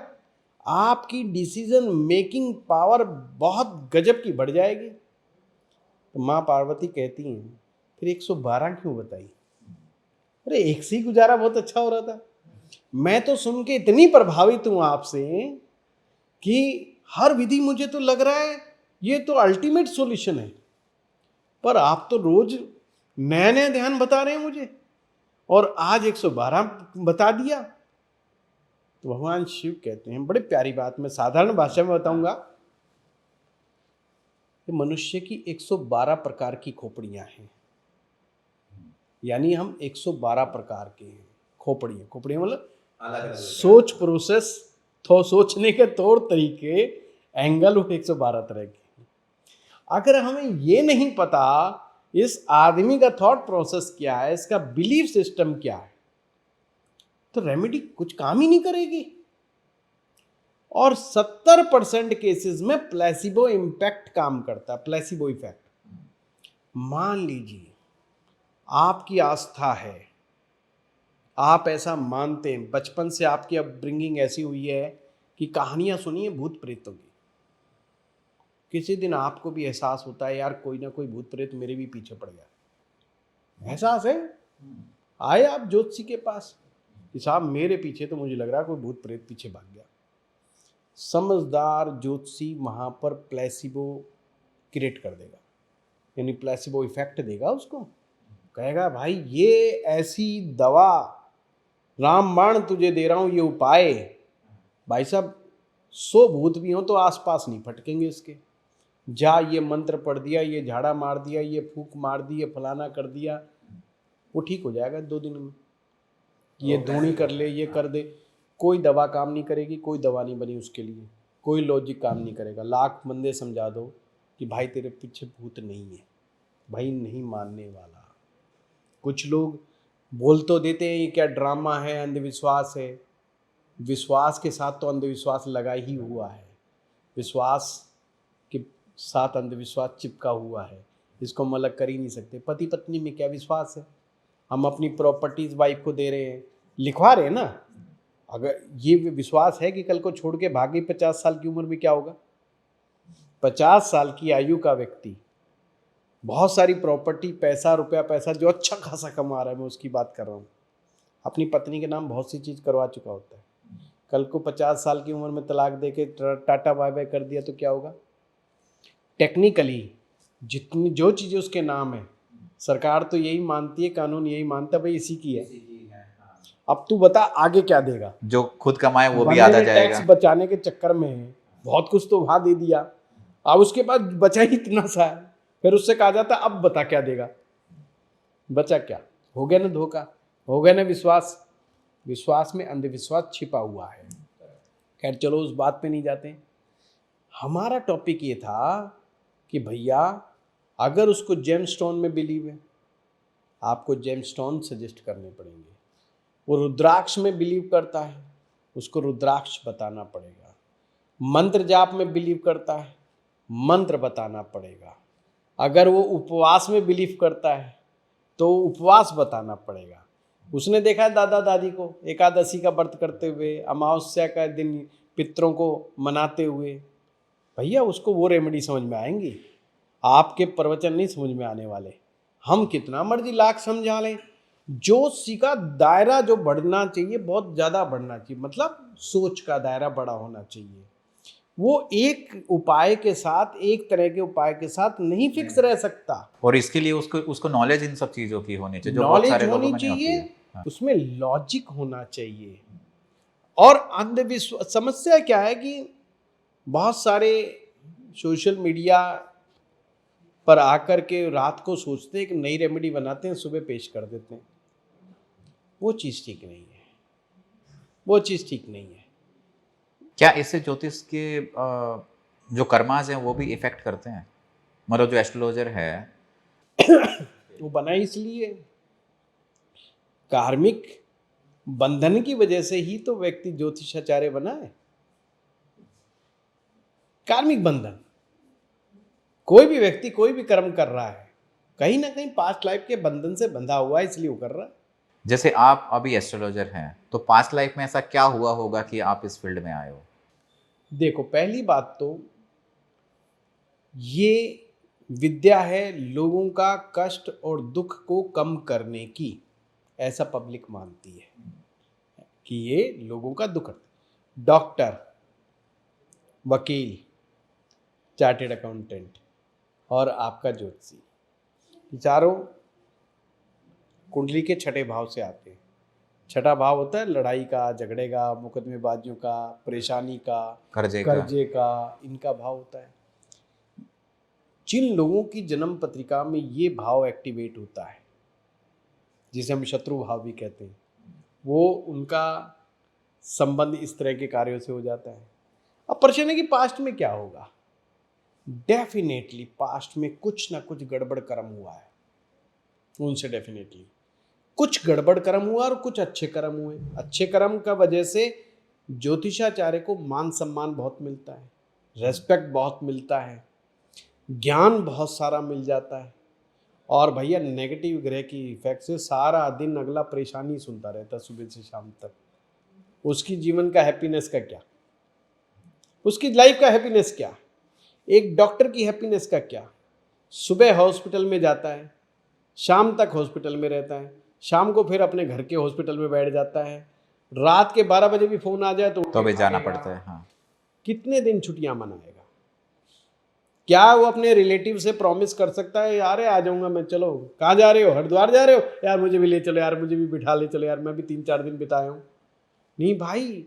आपकी डिसीजन मेकिंग पावर बहुत गजब की बढ़ जाएगी। तो माँ पार्वती कहती हैं फिर 112 क्यों बताई? अरे एक से ही गुजारा बहुत अच्छा हो रहा था। मैं तो सुन के इतनी प्रभावित हूं आपसे कि हर विधि मुझे तो लग रहा है ये तो अल्टीमेट सॉल्यूशन है, पर आप तो रोज नया नया ध्यान बता रहे हैं मुझे, और आज 112 बता दिया। तो भगवान शिव कहते हैं, बड़े प्यारी बात, मैं साधारण भाषा में बताऊंगा कि मनुष्य की 112 प्रकार की खोपड़ियां हैं, यानी हम 112 प्रकार के हैं। खोपड़ियां, खोपड़ियां मतलब अलग अलग सोच प्रोसेस, तो सोचने के तौर तरीके, एंगल, वो 112 तरह के हैं। अगर हमें ये नहीं पता इस आदमी का थॉट प्रोसेस क्या है, इसका बिलीफ सिस्टम क्या है, तो रेमेडी कुछ काम ही नहीं करेगी। और 70% केसेस में प्लेसिबो इम्पैक्ट काम करता है, प्लेसिबो इफेक्ट। मान लीजिए आपकी आस्था है, आप ऐसा मानते हैं, बचपन से आपकी अपब्रिंगिंग ऐसी हुई है कि कहानियां सुनी है भूत प्रेतों की, किसी दिन आपको भी एहसास होता है यार कोई ना कोई भूत प्रेत मेरे भी पीछे पड़ गया, एहसास है, आए आप ज्योतिषी के पास कि साहब मेरे पीछे तो मुझे लग रहा है कोई भूत प्रेत पीछे भाग गया। समझदार ज्योतिषी वहां पर प्लेसिबो क्रिएट कर देगा, यानी प्लेसिबो इफेक्ट देगा उसको, कहेगा भाई ये ऐसी दवा, रामबाण तुझे दे रहा हूं, ये उपाय, भाई साहब 100 भूत भी हो तो आसपास नहीं फटकेंगे इसके, जा ये मंत्र पढ़ दिया, ये झाड़ा मार दिया, ये फूक मार दी, ये फलाना कर दिया, वो ठीक हो जाएगा 2 दिन में, ये धूनी कर ले, ये कर दे। कोई दवा काम नहीं करेगी, कोई दवा नहीं बनी उसके लिए, कोई लॉजिक काम नहीं करेगा। लाख बंदे समझा दो कि भाई तेरे पीछे भूत नहीं है, भाई नहीं मानने वाला। कुछ लोग बोल तो देते हैं ये क्या ड्रामा है, अंधविश्वास है। विश्वास के साथ तो अंधविश्वास लगा ही हुआ है, विश्वास के साथ अंधविश्वास चिपका हुआ है, इसको हम अलग कर ही नहीं सकते। पति पत्नी में क्या विश्वास है, हम अपनी प्रॉपर्टीज वाइफ को दे रहे हैं, लिखवा रहे हैं ना, अगर ये विश्वास है कि कल को छोड़ के भागी 50 साल की उम्र में क्या होगा। 50 साल की आयु का व्यक्ति बहुत सारी प्रॉपर्टी, पैसा, रुपया पैसा जो अच्छा खासा कमा रहा है, मैं उसकी बात कर रहा हूँ, अपनी पत्नी के नाम बहुत सी चीज़ करवा चुका होता है, कल को 50 साल की उम्र में तलाक दे के टाटा बाय बाय कर दिया तो क्या होगा। टेक्निकली जितनी जो चीज़ें उसके नाम है, सरकार तो यही मानती है, कानून यही मानता है भाई इसी की है। अब तू बता आगे क्या देगा, जो खुद कमाए वो भी बंदे आधा ने जाएगा। टैक्स बचाने के चक्कर में बहुत कुछ तो वहां दे दिया, अब उसके बाद बचा ही इतना सा है, फिर उससे कहा जाता अब बता क्या देगा, बचा क्या, हो गया ना धोखा, हो गया ना विश्वास, विश्वास में अंधविश्वास छिपा हुआ है। खैर चलो उस बात पे नहीं जाते, हमारा टॉपिक ये था कि भैया अगर उसको जेमस्टोन में बिलीव है, आपको जेमस्टोन सजेस्ट करने पड़ेंगे। वो रुद्राक्ष में बिलीव करता है, उसको रुद्राक्ष बताना पड़ेगा। मंत्र जाप में बिलीव करता है, मंत्र बताना पड़ेगा। अगर वो उपवास में बिलीव करता है तो उपवास बताना पड़ेगा। उसने देखा है दादा दादी को एकादशी का व्रत करते हुए, अमावस्या का दिन पितरों को मनाते हुए, भैया उसको वो रेमेडी समझ में आएंगी, आपके प्रवचन नहीं समझ में आने वाले। हम कितना मर्जी लाख समझा लें, ज्योतिषी का दायरा जो बढ़ना चाहिए बहुत ज़्यादा बढ़ना चाहिए, मतलब सोच का दायरा बड़ा होना चाहिए। वो एक उपाय के साथ, एक तरह के उपाय के साथ नहीं फिक्स रह सकता। और इसके लिए उसको उसको नॉलेज इन सब चीजों की होनी चाहिए जो बहुत नॉलेज सारे लोगों होनी में नहीं होती चाहिए, है। हाँ। उसमें लॉजिक होना चाहिए। और अंधविश्वास, समस्या क्या है कि बहुत सारे सोशल मीडिया पर आकर के रात को सोचते हैं कि नई रेमेडी बनाते हैं, सुबह पेश कर देते हैं, वो चीज़ ठीक नहीं है, वो चीज़ ठीक नहीं है। क्या इससे ज्योतिष के जो कर्माज हैं वो भी इफेक्ट करते हैं, मतलब जो एस्ट्रोलॉजर है वो बना इसलिए कार्मिक बंधन की वजह से ही तो व्यक्ति ज्योतिषाचार्य बना है। कार्मिक बंधन, कोई भी व्यक्ति कोई भी कर्म कर रहा है कहीं ना कहीं पास्ट लाइफ के बंधन से बंधा हुआ है, इसलिए वो कर रहा है। जैसे आप अभी एस्ट्रोलॉजर हैं तो पास्ट लाइफ में ऐसा क्या हुआ होगा कि आप इस फील्ड में आए हो? देखो पहली बात तो ये विद्या है लोगों का कष्ट और दुख को कम करने की, ऐसा पब्लिक मानती है कि ये लोगों का दुख है। डॉक्टर, वकील, चार्टेड अकाउंटेंट और आपका ज्योतिषी, चारों कुंडली के छठे भाव से आते हैं। छठा भाव होता है लड़ाई का, झगड़े का, मुकदमेबाजियों का, परेशानी का, कर्जे का, इनका भाव होता है। जिन लोगों की जन्म पत्रिका में ये भाव एक्टिवेट होता है, जिसे हम शत्रु भाव भी कहते हैं, वो उनका संबंध इस तरह के कार्यों से हो जाता है। अब प्रश्न है कि पास्ट में क्या होगा। डेफिनेटली पास्ट में कुछ ना कुछ गड़बड़ कर्म हुआ है उनसे, डेफिनेटली कुछ गड़बड़ कर्म हुआ और कुछ अच्छे कर्म हुए। अच्छे कर्म का वजह से ज्योतिषाचार्य को मान सम्मान बहुत मिलता है, रेस्पेक्ट बहुत मिलता है, ज्ञान बहुत सारा मिल जाता है। और भैया नेगेटिव ग्रह की इफेक्ट से सारा दिन अगला परेशानी सुनता रहता है सुबह से शाम तक। उसकी जीवन का हैप्पीनेस का क्या, उसकी लाइफ का हैप्पीनेस क्या, एक डॉक्टर की हैप्पीनेस का क्या। सुबह हॉस्पिटल में जाता है, शाम तक हॉस्पिटल में रहता है, शाम को फिर अपने घर के हॉस्पिटल में बैठ जाता है, रात के 12 बजे भी फोन आ जाए तो भी जाना पड़ता है। हाँ, कितने दिन छुट्टियां मनाएगा। क्या वो अपने रिलेटिव से प्रॉमिस कर सकता है यार आ जाऊंगा मैं, चलो कहाँ जा रहे हो, हरिद्वार जा रहे हो यार, मुझे भी ले चलो यार, मुझे भी बिठा ले चलो यार, मैं भी 3-4 दिन बिताया हूँ। नहीं भाई,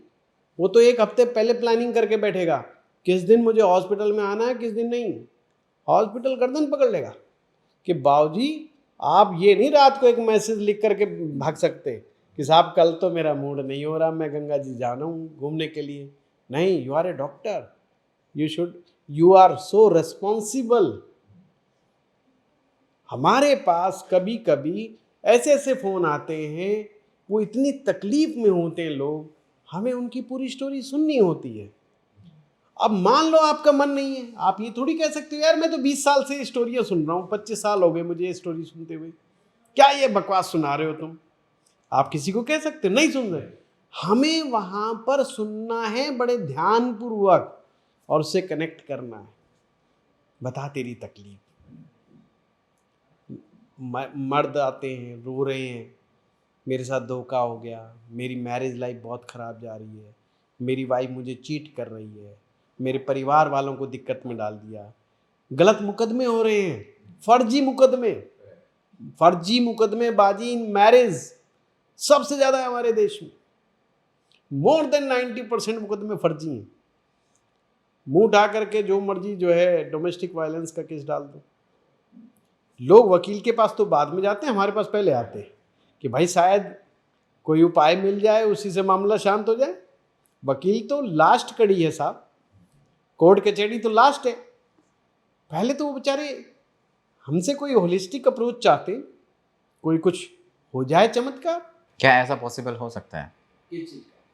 वो तो एक हफ्ते पहले प्लानिंग करके बैठेगा, किस दिन मुझे हॉस्पिटल में आना है, किस दिन नहीं। हॉस्पिटल गर्दन पकड़ लेगा कि बाबूजी आप ये नहीं रात को एक मैसेज लिख करके भाग सकते कि साहब कल तो मेरा मूड नहीं हो रहा, मैं गंगा जी जाना हूँ घूमने के लिए। नहीं, you are a doctor, you are so responsible. हमारे पास कभी कभी ऐसे ऐसे फोन आते हैं, वो इतनी तकलीफ में होते हैं लोग, हमें उनकी पूरी स्टोरी सुननी होती है। अब मान लो आपका मन नहीं है, आप ये थोड़ी कह सकते हो यार मैं तो 20 साल से स्टोरियां सुन रहा हूँ, 25 साल हो गए मुझे ये स्टोरी सुनते हुए, क्या ये बकवास सुना रहे हो तुम। आप किसी को कह सकते हो, नहीं सुन रहे। हमें वहां पर सुनना है बड़े ध्यान पूर्वक और उससे कनेक्ट करना है। बता तेरी तकलीफ। मर्द आते हैं, रो रहे हैं, मेरे साथ धोखा हो गया, मेरी मैरिज लाइफ बहुत ख़राब जा रही है, मेरी वाइफ मुझे चीट कर रही है, मेरे परिवार वालों को दिक्कत में डाल दिया। गलत मुकदमे हो रहे हैं, फर्जी मुकदमेबाजी इन मैरिज सबसे ज़्यादा है हमारे देश में। मोर देन 90% मुकदमे फर्जी हैं। मुंह उठा करके जो मर्जी जो है डोमेस्टिक वायलेंस का केस डाल दो। लोग वकील के पास तो बाद में जाते हैं, हमारे पास पहले आते हैं कि भाई शायद कोई उपाय मिल जाए, उसी से मामला शांत हो जाए। वकील तो लास्ट कड़ी है साहब, कोर्ट कचहरी तो लास्ट है। पहले तो वो बेचारे हमसे कोई होलिस्टिक अप्रोच चाहते, कोई कुछ हो जाए चमत्कार। क्या ऐसा पॉसिबल हो सकता है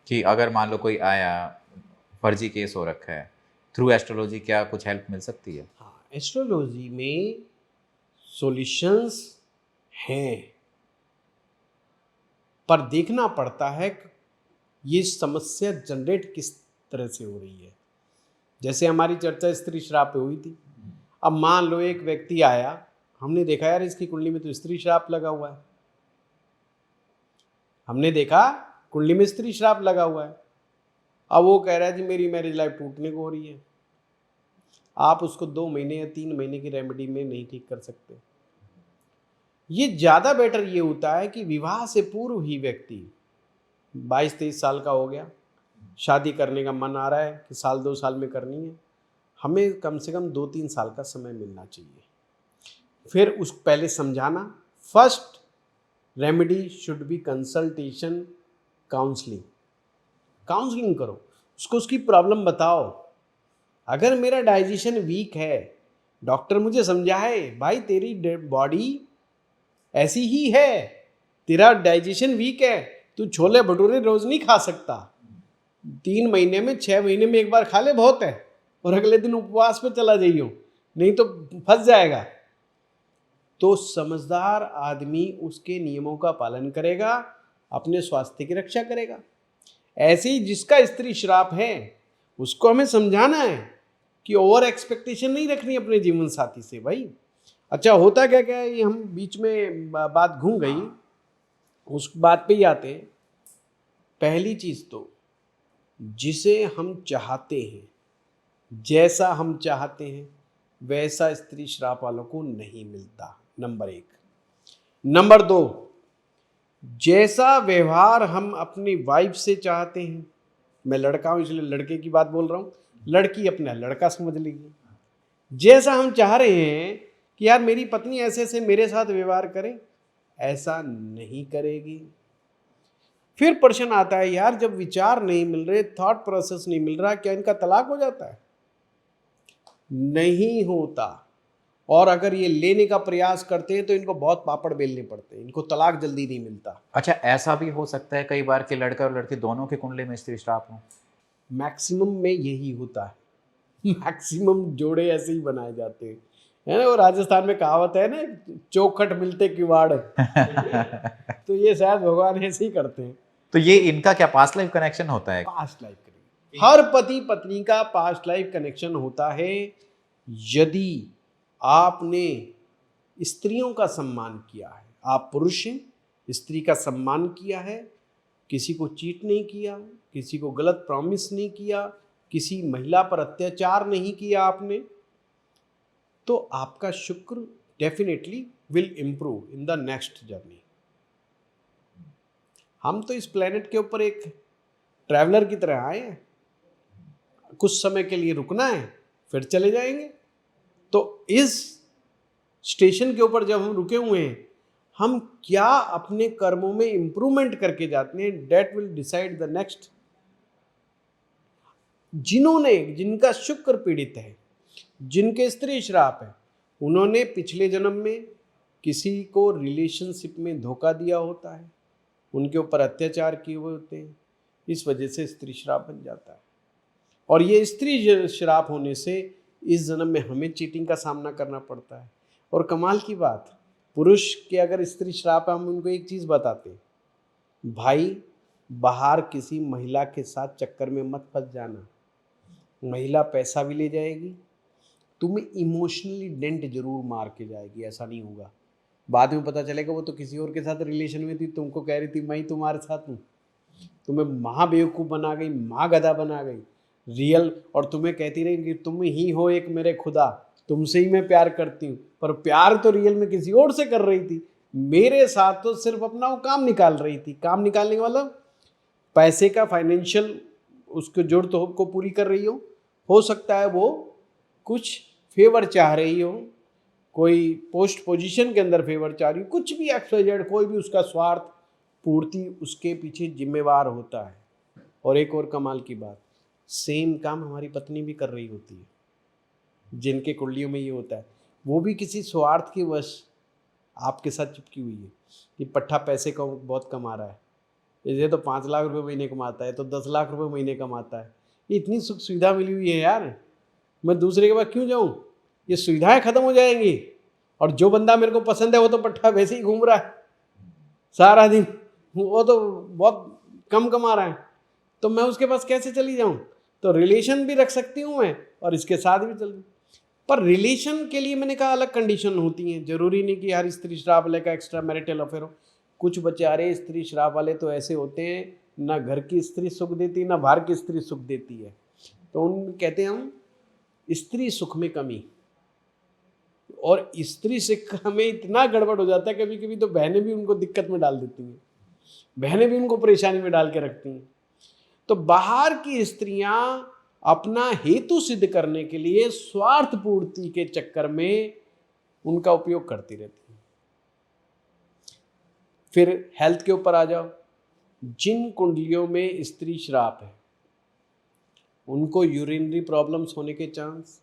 कि अगर मान लो कोई आया, फर्जी केस हो रखा है, थ्रू एस्ट्रोलॉजी क्या कुछ हेल्प मिल सकती है? हाँ, एस्ट्रोलॉजी में सॉल्यूशंस हैं, पर देखना पड़ता है ये समस्या जनरेट किस तरह से हो रही है। जैसे हमारी चर्चा स्त्री श्राप पे हुई थी। अब मान लो एक व्यक्ति आया, हमने देखा यार इसकी कुंडली में तो स्त्री श्राप लगा हुआ है, हमने देखा कुंडली में स्त्री श्राप लगा हुआ है। अब वो कह रहा है जी मेरी मैरिज लाइफ टूटने को हो रही है। आप उसको 2 महीने या 3 महीने की रेमेडी में नहीं ठीक कर सकते। ये ज़्यादा बेटर ये होता है कि विवाह से पूर्व ही व्यक्ति 22-23 साल का हो गया, शादी करने का मन आ रहा है कि 1-2 साल में करनी है, हमें कम से कम 2-3 साल का समय मिलना चाहिए। फिर उस पहले समझाना, first remedy should be consultation, counselling करो, उसको उसकी प्रॉब्लम बताओ। अगर मेरा डाइजेशन वीक है, डॉक्टर मुझे समझाए भाई तेरी बॉडी ऐसी ही है, तेरा डाइजेशन वीक है, तू छोले भटूरे रोज नहीं खा सकता, 3 महीने में 6 महीने में एक बार खा ले बहुत है, और अगले दिन उपवास पे चला जाइयो, नहीं तो फंस जाएगा। तो समझदार आदमी उसके नियमों का पालन करेगा, अपने स्वास्थ्य की रक्षा करेगा। ऐसे ही जिसका स्त्री श्राप है उसको हमें समझाना है कि ओवर एक्सपेक्टेशन नहीं रखनी अपने जीवन साथी से भाई। अच्छा होता क्या क्या है, ये हम बीच में बात घूम गई उस बात पे ही आते हैं। पहली चीज तो जिसे हम चाहते हैं, जैसा हम चाहते हैं वैसा स्त्री श्राप वालों को नहीं मिलता, नंबर 1। नंबर 2, जैसा व्यवहार हम अपनी वाइफ से चाहते हैं, मैं लड़का हूं इसलिए लड़के की बात बोल रहा हूं, लड़की अपना लड़का समझ लीजिए, जैसा हम चाह रहे हैं कि यार मेरी पत्नी ऐसे ऐसे मेरे साथ व्यवहार करे, ऐसा नहीं करेगी। फिर प्रश्न आता है, यार जब विचार नहीं मिल रहे, थॉट प्रोसेस नहीं मिल रहा, क्या इनका तलाक हो जाता है? नहीं होता। और अगर ये लेने का प्रयास करते हैं तो इनको बहुत पापड़ बेलने पड़ते हैं, इनको तलाक जल्दी नहीं मिलता। अच्छा, ऐसा भी हो सकता है कई बार कि लड़का और लड़की दोनों के कुंडली में स्त्री श्राप हो? मैक्सिमम में यही होता है। मैक्सिमम जोड़े ऐसे ही बनाए जाते हैं, है ना। वो राजस्थान में कहावत है ना, चौखट मिलते किवाड़। तो ये शायद भगवान ऐसे ही करते हैं। तो ये इनका क्या पास्ट लाइफ कनेक्शन होता है? पास्ट लाइफ कनेक्शन, हर पति पत्नी का पास्ट लाइफ कनेक्शन होता है। यदि आपने स्त्रियों का सम्मान किया है, आप पुरुष हैं, स्त्री का सम्मान किया है, किसी को चीट नहीं किया, किसी को गलत प्रॉमिस नहीं किया, किसी महिला पर अत्याचार नहीं किया आपने, तो आपका शुक्र definitely will improve in the next journey. हम तो इस प्लेनेट के ऊपर एक ट्रैवलर की तरह आए हैं, कुछ समय के लिए रुकना है, फिर चले जाएंगे। तो इस स्टेशन के ऊपर जब हम रुके हुए हैं, हम क्या अपने कर्मों में इंप्रूवमेंट करके जाते हैं, that will decide the next. जिनका शुक्र पीड़ित है, जिनके स्त्री श्राप है, उन्होंने पिछले जन्म में किसी को रिलेशनशिप में धोखा दिया होता है, उनके ऊपर अत्याचार किए हुए होते हैं, इस वजह से स्त्री श्राप बन जाता है। और ये स्त्री श्राप होने से इस जन्म में हमें चीटिंग का सामना करना पड़ता है। और कमाल की बात, पुरुष के अगर स्त्री श्राप है, हम उनको एक चीज़ बताते हैं, भाई बाहर किसी महिला के साथ चक्कर में मत फंस जाना, महिला पैसा भी ले जाएगी, तुम्हें इमोशनली डेंट जरूर मार के जाएगी, ऐसा नहीं होगा। बाद में पता चलेगा वो तो किसी और के साथ रिलेशन में थी, तुमको कह रही थी मैं ही तुम्हारे साथ हूँ, तुम्हें महा बेवकूफ़ बना गई, महा गधा बना गई रियल, और तुम्हें कहती रही कि तुम ही हो एक मेरे खुदा, तुमसे ही मैं प्यार करती हूँ, पर प्यार तो रियल में किसी और से कर रही थी, मेरे साथ तो सिर्फ अपना वो काम निकाल रही थी। काम निकालने का मतलब पैसे का, फाइनेंशियल उसको जरूरत को पूरी कर रही हो सकता है वो कुछ फेवर चाह रही हो, कोई पोस्ट पोजीशन के अंदर फेवर चाह रही हो, कुछ भी XYZ, कोई भी उसका स्वार्थ पूर्ति उसके पीछे जिम्मेवार होता है। और एक और कमाल की बात, सेम काम हमारी पत्नी भी कर रही होती है, जिनके कुंडलियों में ये होता है, वो भी किसी स्वार्थ के वश आपके साथ चिपकी हुई है कि पट्टा पैसे का बहुत कमा रहा है, ये तो 5 लाख रुपए महीने कमाता है, तो 10 लाख रुपए महीने कमाता है, ये इतनी सुख सुविधा मिली हुई है यार, मैं दूसरे के पास क्यों जाऊँ, ये सुविधाएं खत्म हो जाएंगी। और जो बंदा मेरे को पसंद है वो तो पट्टा वैसे ही घूम रहा है सारा दिन, वो तो बहुत कम कमा रहा है, तो मैं उसके पास कैसे चली जाऊं? तो रिलेशन भी रख सकती हूं मैं और इसके साथ भी चल, पर रिलेशन के लिए मैंने कहा अलग कंडीशन होती हैं, जरूरी नहीं कि हर स्त्री श्राप वाले का एक्स्ट्रा मैरिटल अफेयर हो। कुछ बेचारे स्त्री श्राप वाले तो ऐसे होते हैं, ना घर की स्त्री सुख देती, ना बाहर की स्त्री सुख देती है, तो उन कहते हैं हम स्त्री सुख में कमी। और स्त्री से हमें इतना गड़बड़ हो जाता है, कभी कभी तो बहनें भी उनको दिक्कत में डाल देती हैं, बहनें भी उनको परेशानी में डाल के रखती हैं। तो बाहर की स्त्रियां अपना हेतु सिद्ध करने के लिए स्वार्थ पूर्ति के चक्कर में उनका उपयोग करती रहती हैं। फिर हेल्थ के ऊपर आ जाओ, जिन कुंडलियों में स्त्री श्राप है उनको यूरिनरी प्रॉब्लम्स होने के चांस,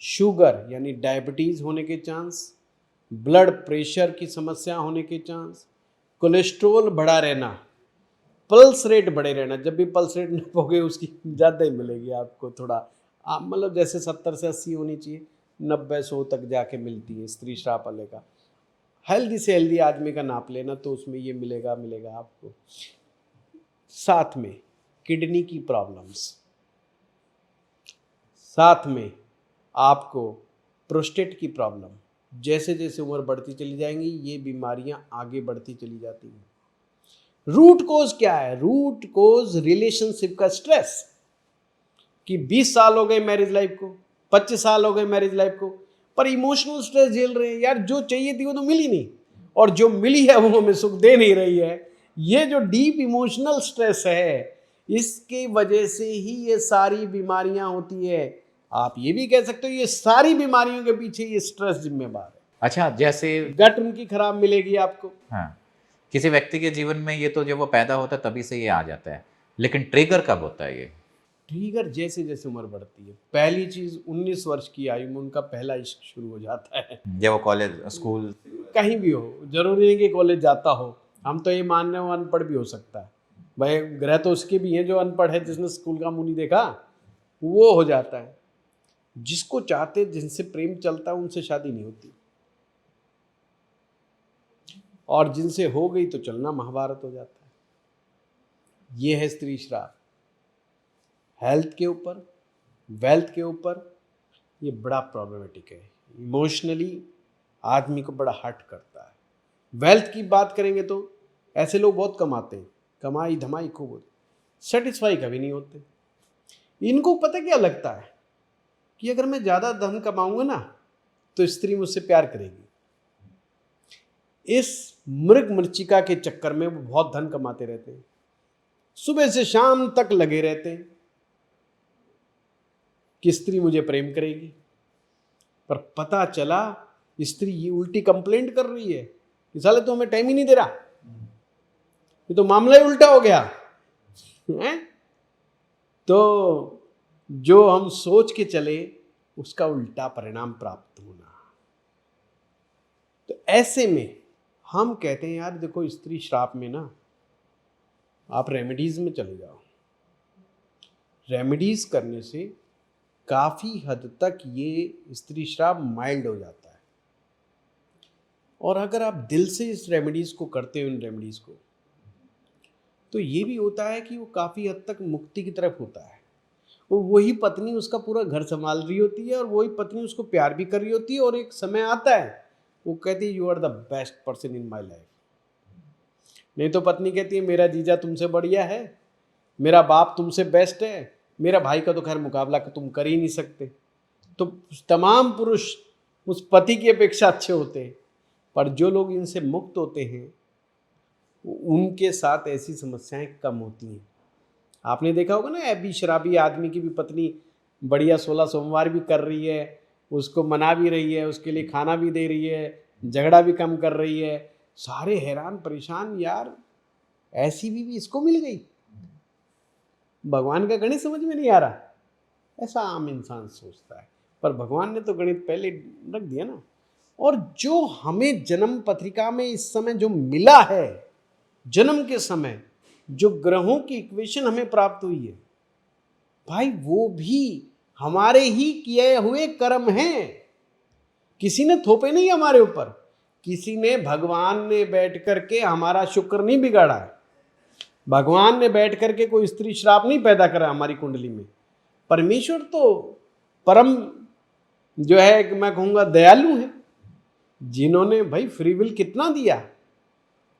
शुगर यानी डायबिटीज होने के चांस, ब्लड प्रेशर की समस्या होने के चांस, कोलेस्ट्रॉल बढ़ा रहना, पल्स रेट बढ़े रहना, जब भी पल्स रेट नापोगे उसकी ज़्यादा ही मिलेगी आपको, थोड़ा मतलब जैसे 70 से 80 होनी चाहिए, 90-100 तक जाके मिलती है स्त्री श्राप वाले का। हेल्दी से हेल्दी आदमी का नाप लेना तो उसमें ये मिलेगा आपको। साथ में किडनी की प्रॉब्लम्स, साथ में आपको प्रोस्टेट की प्रॉब्लम, जैसे जैसे उम्र बढ़ती चली जाएंगी ये बीमारियां आगे बढ़ती चली जाती हैं। रूट कोज क्या है? रूट कोज रिलेशनशिप का स्ट्रेस, कि 20 साल हो गए मैरिज लाइफ को, 25 साल हो गए मैरिज लाइफ को, पर इमोशनल स्ट्रेस झेल रहे हैं। यार जो चाहिए थी वो तो मिली नहीं, और जो मिली है वो हमें सुख दे नहीं रही है। ये जो डीप इमोशनल स्ट्रेस है, इसकी वजह से ही ये सारी बीमारियां होती है। आप ये भी कह सकते हो ये सारी बीमारियों के पीछे ये स्ट्रेस जिम्मेवार है। अच्छा, जैसे गट उनकी खराब मिलेगी आपको। हाँ, किसी व्यक्ति के जीवन में ये तो जब वो पैदा होता है तभी से ये आ जाता है, लेकिन ट्रिगर कब होता है ये? ट्रिगर जैसे जैसे उम्र बढ़ती है। पहली चीज 19 वर्ष की आयु में उनका पहला इश्क शुरू हो जाता है। जब वो कॉलेज, स्कूल, कहीं भी हो, जरूरी नहीं कि कॉलेज जाता हो। हम तो ये मान रहे हो अनपढ़ भी हो सकता है भाई, ग्रह तो उसके भी हैं जो अनपढ़ है, जिसने स्कूल का मुंह नहीं देखा, वो हो जाता है। जिसको चाहते, जिनसे प्रेम चलता है, उनसे शादी नहीं होती, और जिनसे हो गई तो चलना महाभारत हो जाता है। ये है स्त्री श्राप। हेल्थ के ऊपर, वेल्थ के ऊपर ये बड़ा प्रॉब्लमेटिक है। इमोशनली आदमी को बड़ा हर्ट करता है। वेल्थ की बात करेंगे तो ऐसे लोग बहुत कमाते हैं, कमाई धमाई खूब होती, सेटिस्फाई कभी नहीं होते। इनको पता क्या लगता है कि अगर मैं ज़्यादा धन कमाऊंगा ना तो स्त्री मुझसे प्यार करेगी। इस मृग मृचिका के चक्कर में वो बहुत धन कमाते रहते हैं, सुबह से शाम तक लगे रहते हैं कि स्त्री मुझे प्रेम करेगी। पर पता चला स्त्री ये उल्टी कंप्लेंट कर रही है कि साले तो हमें टाइम ही नहीं दे रहा, ये तो मामला ही उल्टा हो गया है? तो जो हम सोच के चले उसका उल्टा परिणाम प्राप्त होना। तो ऐसे में हम कहते हैं यार देखो, स्त्री श्राप में ना आप रेमेडीज में चले जाओ। रेमेडीज करने से काफी हद तक ये स्त्री श्राप माइल्ड हो जाता है। और अगर आप दिल से इस रेमेडीज को करते हो, इन रेमेडीज को, तो ये भी होता है कि वो काफी हद तक मुक्ति की तरफ होता है। वो वही पत्नी उसका पूरा घर संभाल रही होती है, और वही पत्नी उसको प्यार भी कर रही होती है, और एक समय आता है वो कहती है you are the best person in my life. नहीं तो पत्नी कहती है मेरा जीजा तुमसे बढ़िया है, मेरा बाप तुमसे बेस्ट है, मेरा भाई का तो खैर मुकाबला तुम कर ही नहीं सकते। तो तमाम पुरुष उस पति की अपेक्षा अच्छे होते हैं। पर जो लोग इनसे मुक्त होते हैं उनके साथ ऐसी समस्याएं कम होती हैं। आपने देखा होगा ना, अभी शराबी आदमी की भी पत्नी बढ़िया 16 सोमवार भी कर रही है, उसको मना भी रही है, उसके लिए खाना भी दे रही है, झगड़ा भी कम कर रही है। सारे हैरान परेशान, यार ऐसी बीवी इसको मिल गई। भगवान का गणित समझ में नहीं आ रहा, ऐसा आम इंसान सोचता है। पर भगवान ने तो गणित पहले रख दिया ना। और जो हमें जन्म पत्रिका में इस समय जो मिला है, जन्म के समय जो ग्रहों की इक्वेशन हमें प्राप्त हुई है भाई, वो भी हमारे ही किए हुए कर्म हैं। किसी ने थोपे नहीं हमारे ऊपर, किसी ने, भगवान ने बैठ करके हमारा शुक्र नहीं बिगाड़ा है। भगवान ने बैठ करके कोई स्त्री श्राप नहीं पैदा करा हमारी कुंडली में। परमेश्वर तो परम जो है, मैं कहूँगा दयालु है, जिन्होंने भाई फ्री विल कितना दिया।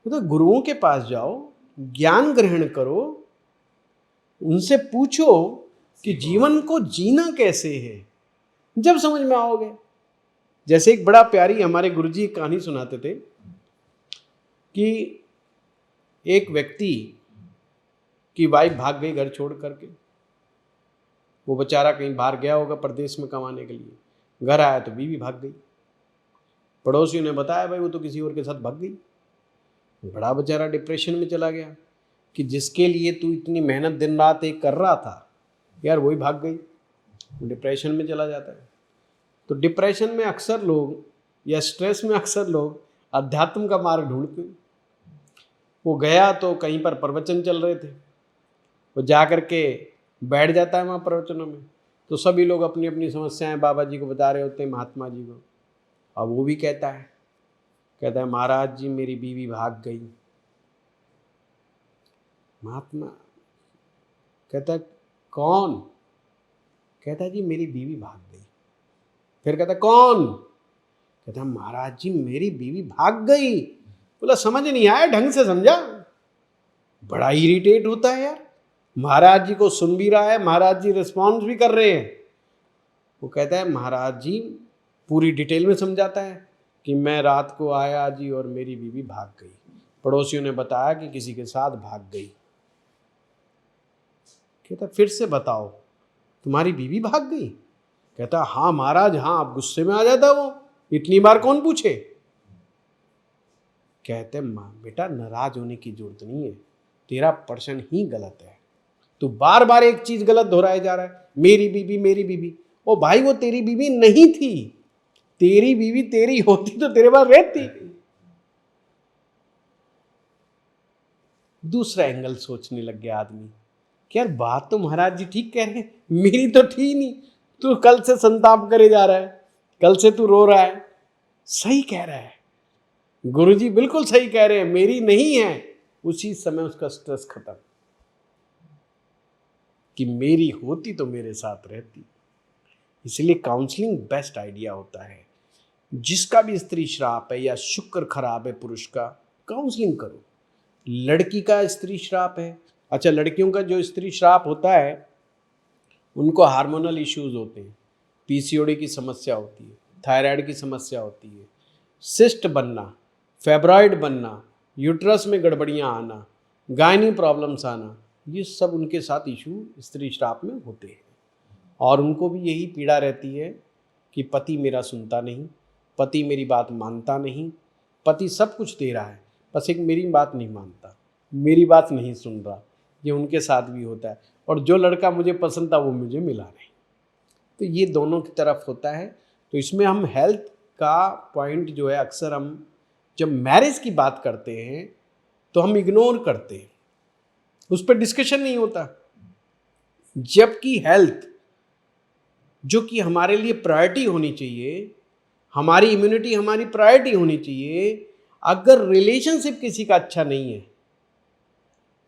तो गुरुओं के पास जाओ, ज्ञान ग्रहण करो, उनसे पूछो कि जीवन को जीना कैसे है, जब समझ में आओगे। जैसे एक बड़ा प्यारी हमारे गुरुजी एक कहानी सुनाते थे कि एक व्यक्ति की वाइफ भाग गई घर छोड़ करके। वो बेचारा कहीं बाहर गया होगा प्रदेश में कमाने के लिए, घर आया तो बीवी भाग गई। पड़ोसियों ने बताया भाई वो तो किसी और के साथ भाग गई। बड़ा बेचारा डिप्रेशन में चला गया कि जिसके लिए तू इतनी मेहनत दिन रात एक कर रहा था, यार वही भाग गई। डिप्रेशन में चला जाता है। तो डिप्रेशन में अक्सर लोग, या स्ट्रेस में अक्सर लोग अध्यात्म का मार्ग ढूंढते हैं। वो गया तो कहीं पर प्रवचन चल रहे थे, वो जा कर के बैठ जाता है वहाँ प्रवचनों में, तो सभी लोग अपनी अपनी समस्याएं बाबा जी को बता रहे होते हैं, महात्मा जी को। अब वो भी कहता है महाराज जी मेरी बीवी भाग गई। महात्मा कहता है कौन? कहता है जी मेरी बीवी भाग गई। फिर कहता है कौन? कहता है महाराज जी मेरी बीवी भाग गई। बोला समझ नहीं आया, ढंग से समझा। बड़ा इरिटेट होता है यार, महाराज जी को सुन भी रहा है, महाराज जी रिस्पॉन्स भी कर रहे हैं। वो कहता है महाराज जी, पूरी डिटेल में समझाता है कि मैं रात को आया जी और मेरी बीवी भाग गई, पड़ोसियों ने बताया कि किसी के साथ भाग गई। कहता फिर से बताओ, तुम्हारी बीवी भाग गई? कहता हाँ महाराज हाँ। अब गुस्से में आ जाता वो, इतनी बार कौन पूछे। कहते माँ बेटा नाराज होने की जरूरत नहीं है, तेरा पर्सन ही गलत है, तू बार बार एक चीज गलत दोहराया जा रहा है, मेरी बीवी मेरी बीवी। ओ भाई वो तेरी बीवी नहीं थी, तेरी बीवी तेरी होती तो तेरे पास रहती। दूसरा एंगल सोचने लग गया आदमी कि यार बात तो महाराज जी ठीक कह रहे हैं, मेरी तो थी नहीं, तू कल से संताप करे जा रहा है, कल से तू रो रहा है। सही कह रहा है गुरुजी, बिल्कुल सही कह रहे हैं, मेरी नहीं है। उसी समय उसका स्ट्रेस खत्म कि मेरी होती तो मेरे साथ रहती। इसलिए काउंसलिंग बेस्ट आइडिया होता है। जिसका भी स्त्री श्राप है या शुक्र खराब है पुरुष का, काउंसलिंग करो। लड़की का स्त्री श्राप है, अच्छा लड़कियों का जो स्त्री श्राप होता है उनको हार्मोनल इश्यूज होते हैं, पीसीओडी की समस्या होती है, थायराइड की समस्या होती है, सिस्ट बनना, फेब्रॉइड बनना, यूट्रस में गड़बड़ियाँ आना, गायनी प्रॉब्लम्स आना, ये सब उनके साथ इशू स्त्री श्राप में होते हैं। और उनको भी यही पीड़ा रहती है कि पति मेरा सुनता नहीं, पति मेरी बात मानता नहीं, पति सब कुछ दे रहा है बस एक मेरी बात नहीं मानता, मेरी बात नहीं सुन रहा। ये उनके साथ भी होता है। और जो लड़का मुझे पसंद था वो मुझे मिला नहीं। तो ये दोनों की तरफ होता है। तो इसमें हम हेल्थ का पॉइंट जो है अक्सर हम जब मैरिज की बात करते हैं तो हम इग्नोर करते हैं, उस पर डिस्कशन नहीं होता। जबकि हेल्थ जो कि हमारे लिए प्रायोरिटी होनी चाहिए, हमारी इम्यूनिटी हमारी प्रायोरिटी होनी चाहिए। अगर रिलेशनशिप किसी का अच्छा नहीं है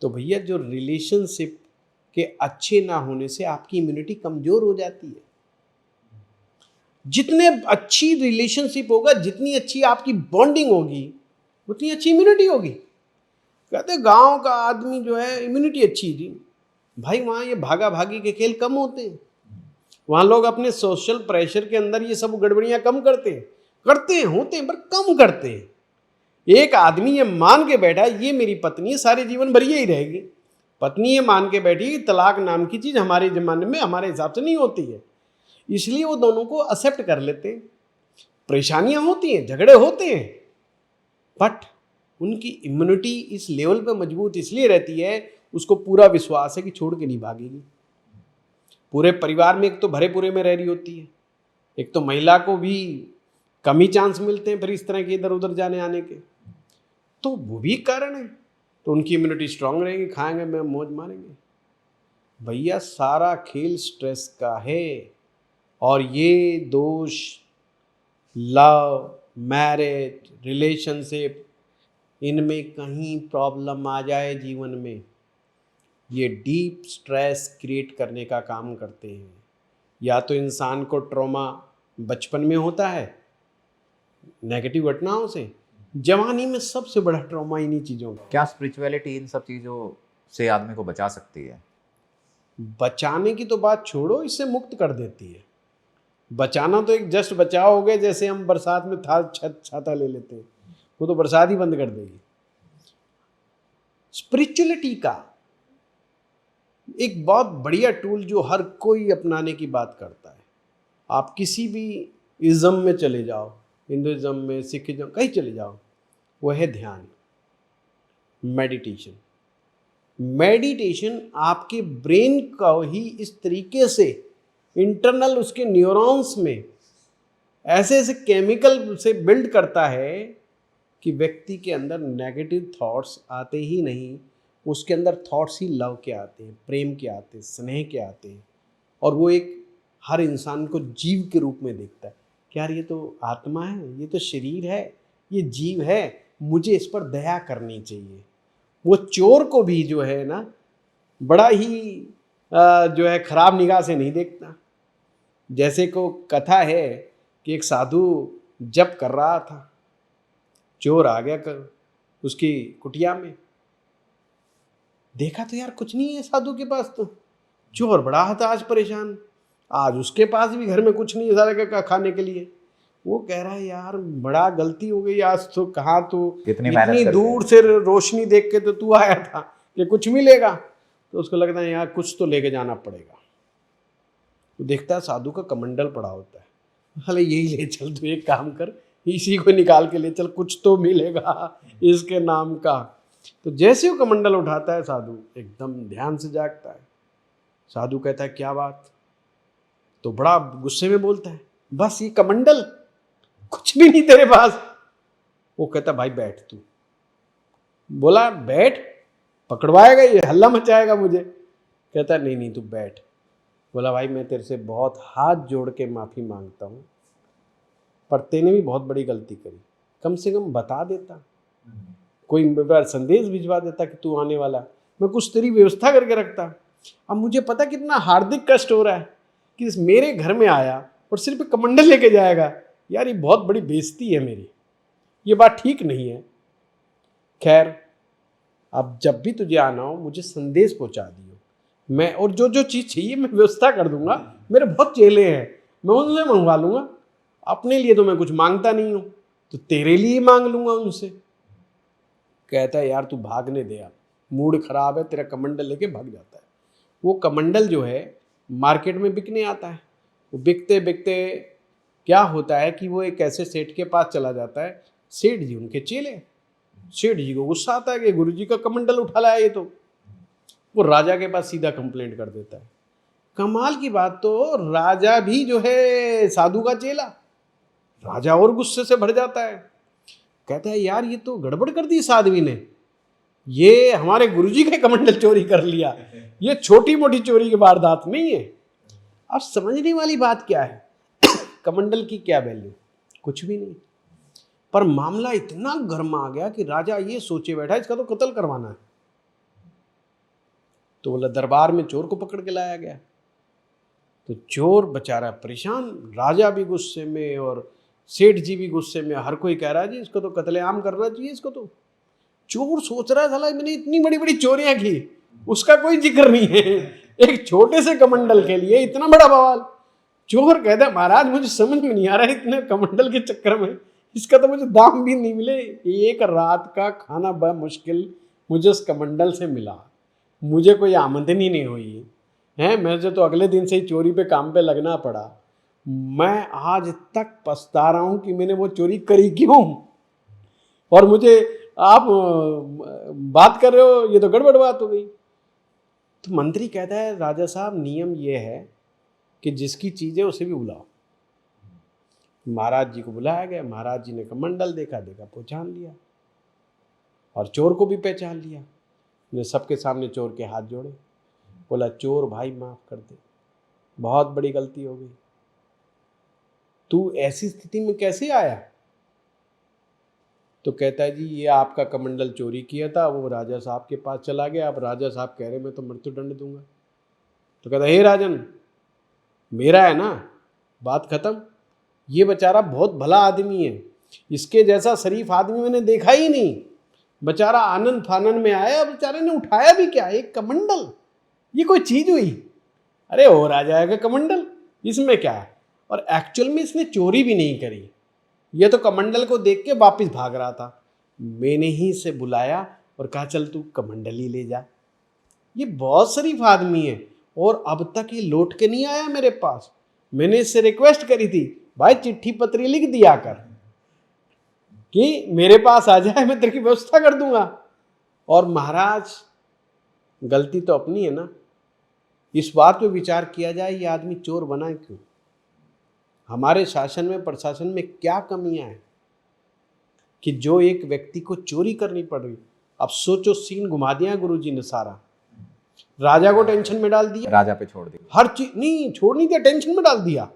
तो भैया जो रिलेशनशिप के अच्छे ना होने से आपकी इम्यूनिटी कमजोर हो जाती है। जितने अच्छी रिलेशनशिप होगा, जितनी अच्छी आपकी बॉन्डिंग होगी, उतनी अच्छी इम्यूनिटी होगी। कहते गांव का आदमी जो है इम्यूनिटी अच्छी थी, भाई वहां ये भागा भागी के खेल कम होते हैं, वहां लोग अपने सोशल प्रेशर के अंदर ये सब गड़बड़ियां कम करते हैं होते हैं पर कम करते हैं। एक आदमी ये मान के बैठा ये मेरी पत्नी सारे जीवन भर यही रहेगी, पत्नी ये मान के बैठी तलाक नाम की चीज हमारे जमाने में हमारे हिसाब से नहीं होती है, इसलिए वो दोनों को एक्सेप्ट कर लेते हैं। परेशानियां होती हैं, झगड़े होते हैं, बट उनकी इम्यूनिटी इस लेवल पे मजबूत इसलिए रहती है, उसको पूरा विश्वास है कि छोड़ के नहीं भागेगी। पूरे परिवार में एक तो भरे पूरे में रह रही होती है, एक तो महिला को भी कम ही चांस मिलते हैं फिर इस तरह के इधर उधर जाने आने के, तो वो भी कारण है। तो उनकी इम्यूनिटी स्ट्रांग रहेगी, खाएंगे मैं मौज मारेंगे। भैया सारा खेल स्ट्रेस का है। और ये दोष लव, मैरिज, रिलेशनशिप, इनमें कहीं प्रॉब्लम आ जाए जीवन में, ये डीप स्ट्रेस क्रिएट करने का काम करते हैं। या तो इंसान को ट्रॉमा बचपन में होता है नेगेटिव घटनाओं से, जवानी में सबसे बड़ा ट्रॉमा इन्हीं चीज़ों का। क्या स्पिरिचुअलिटी इन सब चीज़ों से आदमी को बचा सकती है? बचाने की तो बात छोड़ो, इससे मुक्त कर देती है। बचाना तो एक जस्ट बचाव हो गया, जैसे हम बरसात में छाता ले लेते हैं, वो तो बरसात ही बंद कर देगी। स्पिरिचुअलिटी का एक बहुत बढ़िया टूल जो हर कोई अपनाने की बात करता है, आप किसी भी इज्म में चले जाओ, हिंदुइज्म में, सिखिज्म, कहीं चले जाओ, वह है ध्यान, मेडिटेशन। मेडिटेशन आपके ब्रेन को ही इस तरीके से इंटरनल उसके न्यूरॉन्स में ऐसे ऐसे केमिकल से बिल्ड करता है कि व्यक्ति के अंदर नेगेटिव थॉट्स आते ही नहीं, उसके अंदर थॉट्स ही लव के आते हैं, प्रेम के आते हैं, स्नेह के आते हैं। और वो एक हर इंसान को जीव के रूप में देखता है कि यार ये तो आत्मा है, ये तो शरीर है, ये जीव है, मुझे इस पर दया करनी चाहिए। वो चोर को भी जो है ना बड़ा ही जो है खराब निगाह से नहीं देखता। जैसे को कथा है कि एक साधु जप कर रहा था, चोर आ गया कर उसकी कुटिया में, देखा तो यार कुछ नहीं है साधु के पास, तो चोर बड़ा हताश परेशान, आज उसके पास भी घर में कुछ नहीं है सारे का खाने के लिए। वो कह रहा है यार बड़ा गलती हो गई आज तो, कहाँ तो कितनी मेहनत इतनी करके दूर से रोशनी देख के तो तू आया था कि कुछ मिलेगा, तो उसको लगता है यार कुछ तो लेके जाना पड़ेगा। तो देखता है साधु का कमंडल पड़ा होता है, अरे यही ले चल, तू एक काम कर, इसी को निकाल के ले चल, कुछ तो मिलेगा इसके नाम का। तो जैसे वो कमंडल उठाता है साधु एकदम ध्यान से जागता है। साधु कहता है क्या बात, तो बड़ा गुस्से में बोलता है बस ये कमंडल, कुछ भी नहीं तेरे पास। वो कहता भाई बैठ तू। बोला बैठ, पकड़वाएगा ये, हल्ला मचाएगा मुझे। कहता नहीं नहीं तू बैठ। बोला भाई मैं तेरे से बहुत हाथ जोड़ के माफ़ी मांगता हूँ, पर तेने भी बहुत बड़ी गलती करी, कम से कम बता देता, कोई मेरा संदेश भिजवा देता कि तू आने वाला, मैं कुछ तेरी व्यवस्था करके रखता। अब मुझे पता कितना हार्दिक कष्ट हो रहा है कि इस मेरे घर में आया और सिर्फ कमंडल लेके जाएगा, यार ये बहुत बड़ी बेइज्जती है मेरी, ये बात ठीक नहीं है। खैर अब जब भी तुझे आना हो मुझे संदेश पहुंचा दियो, मैं और जो जो चीज़ चाहिए मैं व्यवस्था कर दूंगा, मेरे बहुत चेले हैं मैं उनसे मंगवा लूंगा, अपने लिए तो मैं कुछ मांगता नहीं हूँ, तो तेरे लिए मांग लूंगा उनसे। कहता है यार तू भागने दे, अब मूड खराब है तेरा, कमंडल लेके भाग जाता है। वो कमंडल जो है मार्केट में बिकने आता है, वो बिकते बिकते क्या होता है कि वो एक ऐसे सेठ के पास चला जाता है, सेठ जी उनके चेले, सेठ जी को गुस्सा आता है कि गुरु जी का कमंडल उठा लाया ये तो, वो राजा के पास सीधा कंप्लेंट कर देता है। कमाल की बात तो राजा भी जो है साधु का चेला, राजा और गुस्से से भर जाता है, कहता है यार ये तो गड़बड़ कर दी इस आदमी ने, ये हमारे गुरुजी के कमंडल चोरी कर लिया, ये छोटी मोटी चोरी की वारदात नहीं है। अब समझने वाली बात क्या है, कमंडल की क्या वैल्यू, कुछ भी नहीं, पर मामला इतना गर्म आ गया कि राजा ये सोचे बैठा इसका तो कत्ल करवाना है। तो बोला दरबार में चोर को पकड़ के लाया गया, तो चोर बेचारा परेशान, राजा भी गुस्से में और सेठ जी भी गुस्से में, हर कोई कह रहा है जी इसको तो कत्लेआम करना चाहिए इसको तो। चोर सोच रहा है साला मैंने इतनी बड़ी बड़ी चोरियां की, उसका कोई जिक्र नहीं है, एक छोटे से कमंडल के लिए इतना बड़ा बवाल। चोर कहता है महाराज मुझे समझ में नहीं आ रहा है, इतने कमंडल के चक्कर में इसका तो मुझे दाम भी नहीं मिले, एक रात का खाना बड़ा मुश्किल मुझे उस कमंडल से मिला, मुझे कोई आमदनी नहीं हुई है, मुझे तो अगले दिन से ही चोरी पे काम पे लगना पड़ा, मैं आज तक पछता रहा हूं कि मैंने वो चोरी करी क्यों, और मुझे आप बात कर रहे हो ये तो गड़बड़ बात हो गई। तो मंत्री कहता है राजा साहब नियम ये है कि जिसकी चीज़ है उसे भी बुलाओ। महाराज जी को बुलाया गया, महाराज जी ने कमंडल देखा, पहचान लिया, और चोर को भी पहचान लिया, ने सबके सामने चोर के हाथ जोड़े, बोला चोर भाई माफ कर दे, बहुत बड़ी गलती हो गई, तू ऐसी स्थिति में कैसे आया। तो कहता है जी ये आपका कमंडल चोरी किया था, वो राजा साहब के पास चला गया, अब राजा साहब कह रहे मैं तो मृत्युदंड दूंगा। तो कहता हे राजन मेरा है ना, बात खत्म, ये बेचारा बहुत भला आदमी है, इसके जैसा शरीफ आदमी मैंने देखा ही नहीं, बेचारा आनंद फानंद में आया, बेचारे ने उठाया भी क्या, एक कमंडल, ये कोई चीज हुई, अरे हो राजा का कमंडल, इसमें क्या है, और एक्चुअल में इसने चोरी भी नहीं करी, ये तो कमंडल को देख के वापिस भाग रहा था, मैंने ही इसे बुलाया और कहा चल तू कमंडल ही ले जा। ये बहुत शरीफ आदमी है और अब तक ये लौट के नहीं आया मेरे पास, मैंने इससे रिक्वेस्ट करी थी भाई चिट्ठी पत्री लिख दिया कर कि मेरे पास आ जाए, मैं तेरी व्यवस्था कर दूंगा। और महाराज गलती तो अपनी है ना, इस बात पे विचार किया जाए ये आदमी चोर बना क्यों, हमारे शासन में प्रशासन में क्या कमियां हैं कि जो एक व्यक्ति को चोरी करनी पड़ रही। अब सोचो सीन घुमा दिया गुरुजी ने सारा, राजा को टेंशन में डाल दिया, राजा पे छोड़ दिया, हर चीज नहीं छोड़ नहीं दिया, टेंशन में डाल दिया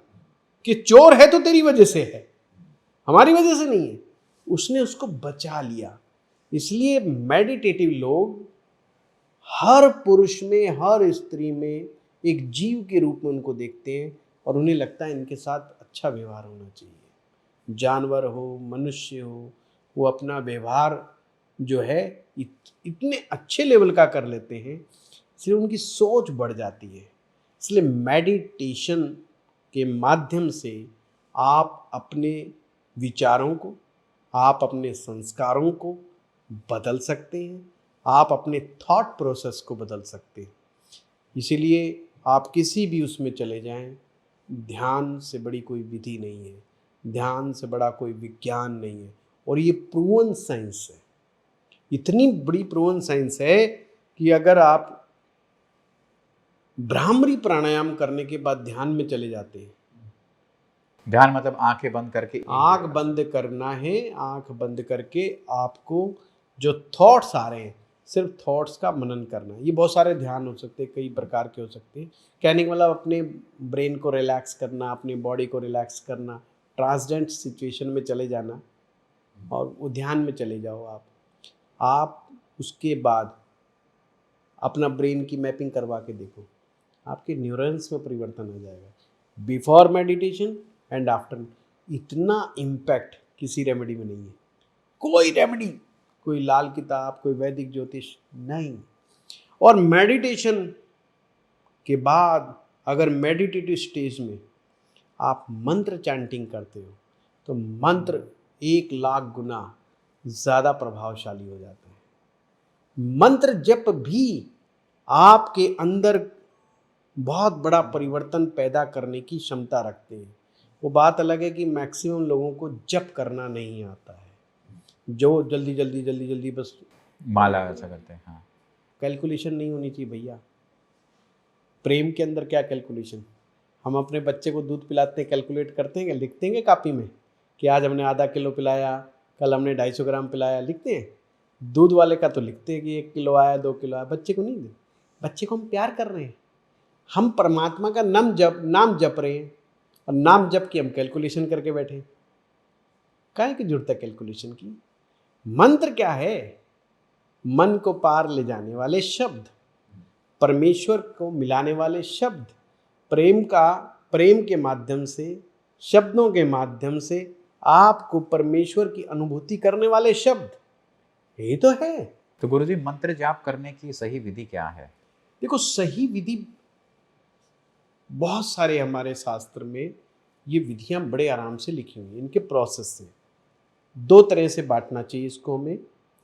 कि चोर है तो तेरी वजह से है, हमारी वजह से नहीं है, उसने उसको बचा लिया। इसलिए मेडिटेटिव लोग हर पुरुष में हर स्त्री में एक जीव के रूप में उनको देखते हैं और उन्हें लगता है इनके साथ अच्छा व्यवहार होना चाहिए, जानवर हो मनुष्य हो, वो अपना व्यवहार जो है इतने अच्छे लेवल का कर लेते हैं, इसलिए उनकी सोच बढ़ जाती है। इसलिए मेडिटेशन के माध्यम से आप अपने विचारों को, आप अपने संस्कारों को बदल सकते हैं, आप अपने थॉट प्रोसेस को बदल सकते हैं। इसीलिए आप किसी भी उसमें चले जाएं, ध्यान से बड़ी कोई विधि नहीं है, ध्यान से बड़ा कोई विज्ञान नहीं है, और ये प्रूवन साइंस है। इतनी बड़ी प्रूवन साइंस है कि अगर आप भ्रामरी प्राणायाम करने के बाद ध्यान में चले जाते हैं, ध्यान मतलब आंखें बंद करके आंख बंद करना है, आंख बंद करके आपको जो थॉट्स आ रहे हैं, सिर्फ थॉट्स का मनन करना है। ये बहुत सारे ध्यान हो सकते हैं, कई प्रकार के हो सकते हैं। कहने का मतलब अपने ब्रेन को रिलैक्स करना, अपनी बॉडी को रिलैक्स करना, ट्रांसजेंट सिचुएशन में चले जाना, और वो ध्यान में चले जाओ आप उसके बाद अपना ब्रेन की मैपिंग करवा के देखो, आपके न्यूरॉन्स में परिवर्तन आ जाएगा। बिफोर मेडिटेशन एंड आफ्टर, इतना इम्पैक्ट किसी रेमेडी में नहीं है। कोई रेमेडी, कोई लाल किताब, कोई वैदिक ज्योतिष नहीं। और मेडिटेशन के बाद अगर मेडिटेटिव स्टेज में आप मंत्र चैंटिंग करते हो, तो मंत्र 1,00,000 गुना ज़्यादा प्रभावशाली हो जाता है। मंत्र जप भी आपके अंदर बहुत बड़ा परिवर्तन पैदा करने की क्षमता रखते हैं। वो बात अलग है कि मैक्सिमम लोगों को जप करना नहीं आता है, जो जल्दी जल्दी बस माला ऐसा करते हैं। हाँ, कैलकुलेशन नहीं होनी चाहिए भैया। प्रेम के अंदर क्या कैलकुलेशन? हम अपने बच्चे को दूध पिलाते हैं, कैलकुलेट करते हैं क्या? लिखते हैं कापी में कि आज हमने आधा किलो पिलाया, कल हमने 250 ग्राम पिलाया? लिखते हैं? दूध वाले का तो लिखते हैं कि 1 किलो आया, 2 किलो आया। बच्चे को नहीं दे, बच्चे को हम प्यार कर रहे हैं, हम परमात्मा का नाम जप रहे हैं, और नाम जप के हम कैलकुलेशन करके बैठे। काहे की जरूरत है कैलकुलेशन की? मंत्र क्या है? मन को पार ले जाने वाले शब्द, परमेश्वर को मिलाने वाले शब्द, प्रेम के माध्यम से, शब्दों के माध्यम से आपको परमेश्वर की अनुभूति करने वाले शब्द, ये तो है। तो गुरुजी, मंत्र जाप करने की सही विधि क्या है? देखो, सही विधि बहुत सारे हमारे शास्त्र में ये विधियां बड़े आराम से लिखी हुई हैं। इनके प्रोसेस से 2 तरह से बांटना चाहिए इसको हमें।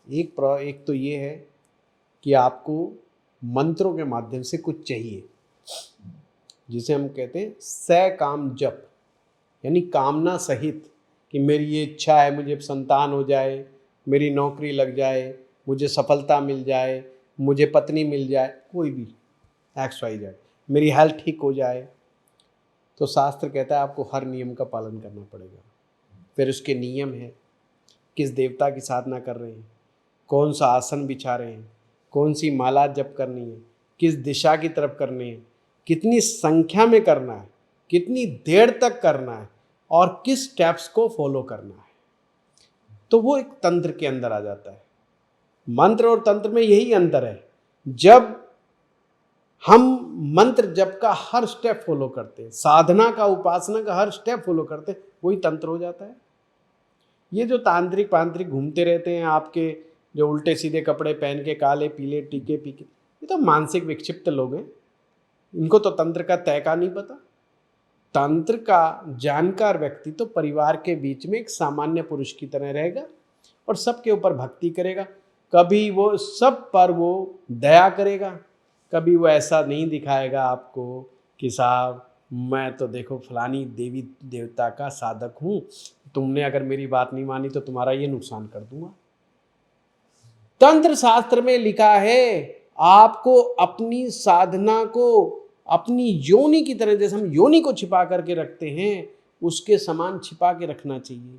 एक तो ये है कि आपको मंत्रों के माध्यम से कुछ चाहिए, जिसे हम कहते हैं सकाम जप, यानी कामना सहित, कि मेरी ये इच्छा है, मुझे संतान हो जाए, मेरी नौकरी लग जाए, मुझे सफलता मिल जाए, मुझे पत्नी मिल जाए, कोई भी XYZ, मेरी हेल्थ ठीक हो जाए। तो शास्त्र कहता है आपको हर नियम का पालन करना पड़ेगा। फिर उसके नियम है, किस देवता की साधना कर रहे हैं, कौन सा आसन बिछा रहे हैं, कौन सी माला जप करनी है, किस दिशा की तरफ करनी है, कितनी संख्या में करना है, कितनी देर तक करना है, और किस स्टेप्स को फॉलो करना है। तो वो एक तंत्र के अंदर आ जाता है। मंत्र और तंत्र में यही अंतर है। जब हम मंत्र जप का हर स्टेप फॉलो करते हैं, साधना का, उपासना का हर स्टेप फॉलो करते हैं, वही तंत्र हो जाता है। ये जो तांत्रिक घूमते रहते हैं आपके, जो उल्टे सीधे कपड़े पहन के, काले पीले टीके पीके, ये तो मानसिक विक्षिप्त लोग हैं। इनको तो तंत्र का तय का नहीं पता। तंत्र का जानकार व्यक्ति तो परिवार के बीच में एक सामान्य पुरुष की तरह रहेगा और सबके ऊपर भक्ति करेगा। कभी वो सब पर वो दया करेगा, कभी वो ऐसा नहीं दिखाएगा आपको कि साहब मैं तो देखो फलानी देवी देवता का साधक हूँ, तुमने अगर मेरी बात नहीं मानी तो तुम्हारा ये नुकसान कर दूंगा। तंत्र शास्त्र में लिखा है आपको अपनी साधना को अपनी योनि की तरह, जैसे हम योनि को छिपा करके रखते हैं, उसके समान छिपा के रखना चाहिए।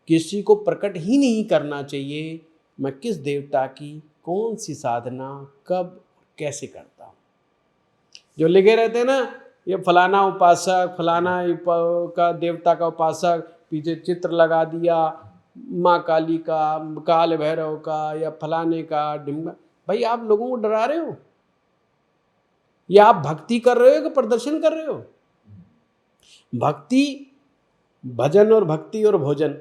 किसी को प्रकट ही नहीं करना चाहिए मैं किस देवता की कौन सी साधना कब कैसे करता हूँ। जो लिखे रहते हैं ना, ये फलाना उपासक, फलाना का देवता का उपासक, पीछे चित्र लगा दिया माँ काली का, काल भैरव का, या फलाने का डिम्बा। भाई आप लोगों को डरा रहे हो, या आप भक्ति कर रहे हो कि प्रदर्शन कर रहे हो? भक्ति, भजन और भक्ति और भोजन,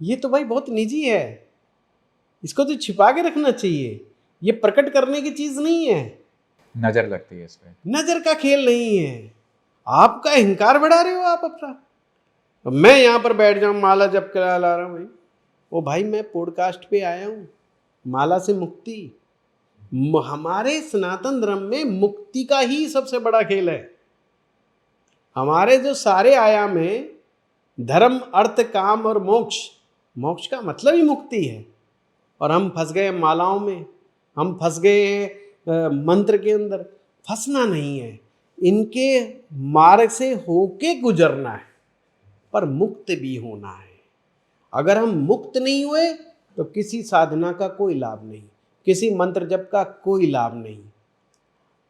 ये तो भाई बहुत निजी है। इसको तो छिपा के रखना चाहिए, ये प्रकट करने की चीज नहीं है। नजर लगती है इस पे। नजर का खेल नहीं है, आपका अहंकार बढ़ा रहे हो आप अपना। मैं यहां पर बैठ जाऊं माला जप करा ला रहा हूं भाई, ओ भाई मैं पॉडकास्ट पे आया हूं, माला से मुक्ति। हमारे सनातन धर्म में मुक्ति का ही सबसे बड़ा खेल है। हमारे जो सारे आयाम हैं, धर्म अर्थ काम और मोक्ष, मोक्ष का मतलब ही मुक्ति है। और हम फंस गए मालाओं में, हम फंस गए मंत्र के अंदर। फंसना नहीं है, इनके मार्ग से होके गुजरना है, पर मुक्त भी होना है। अगर हम मुक्त नहीं हुए तो किसी साधना का कोई लाभ नहीं, किसी मंत्र जप का कोई लाभ नहीं।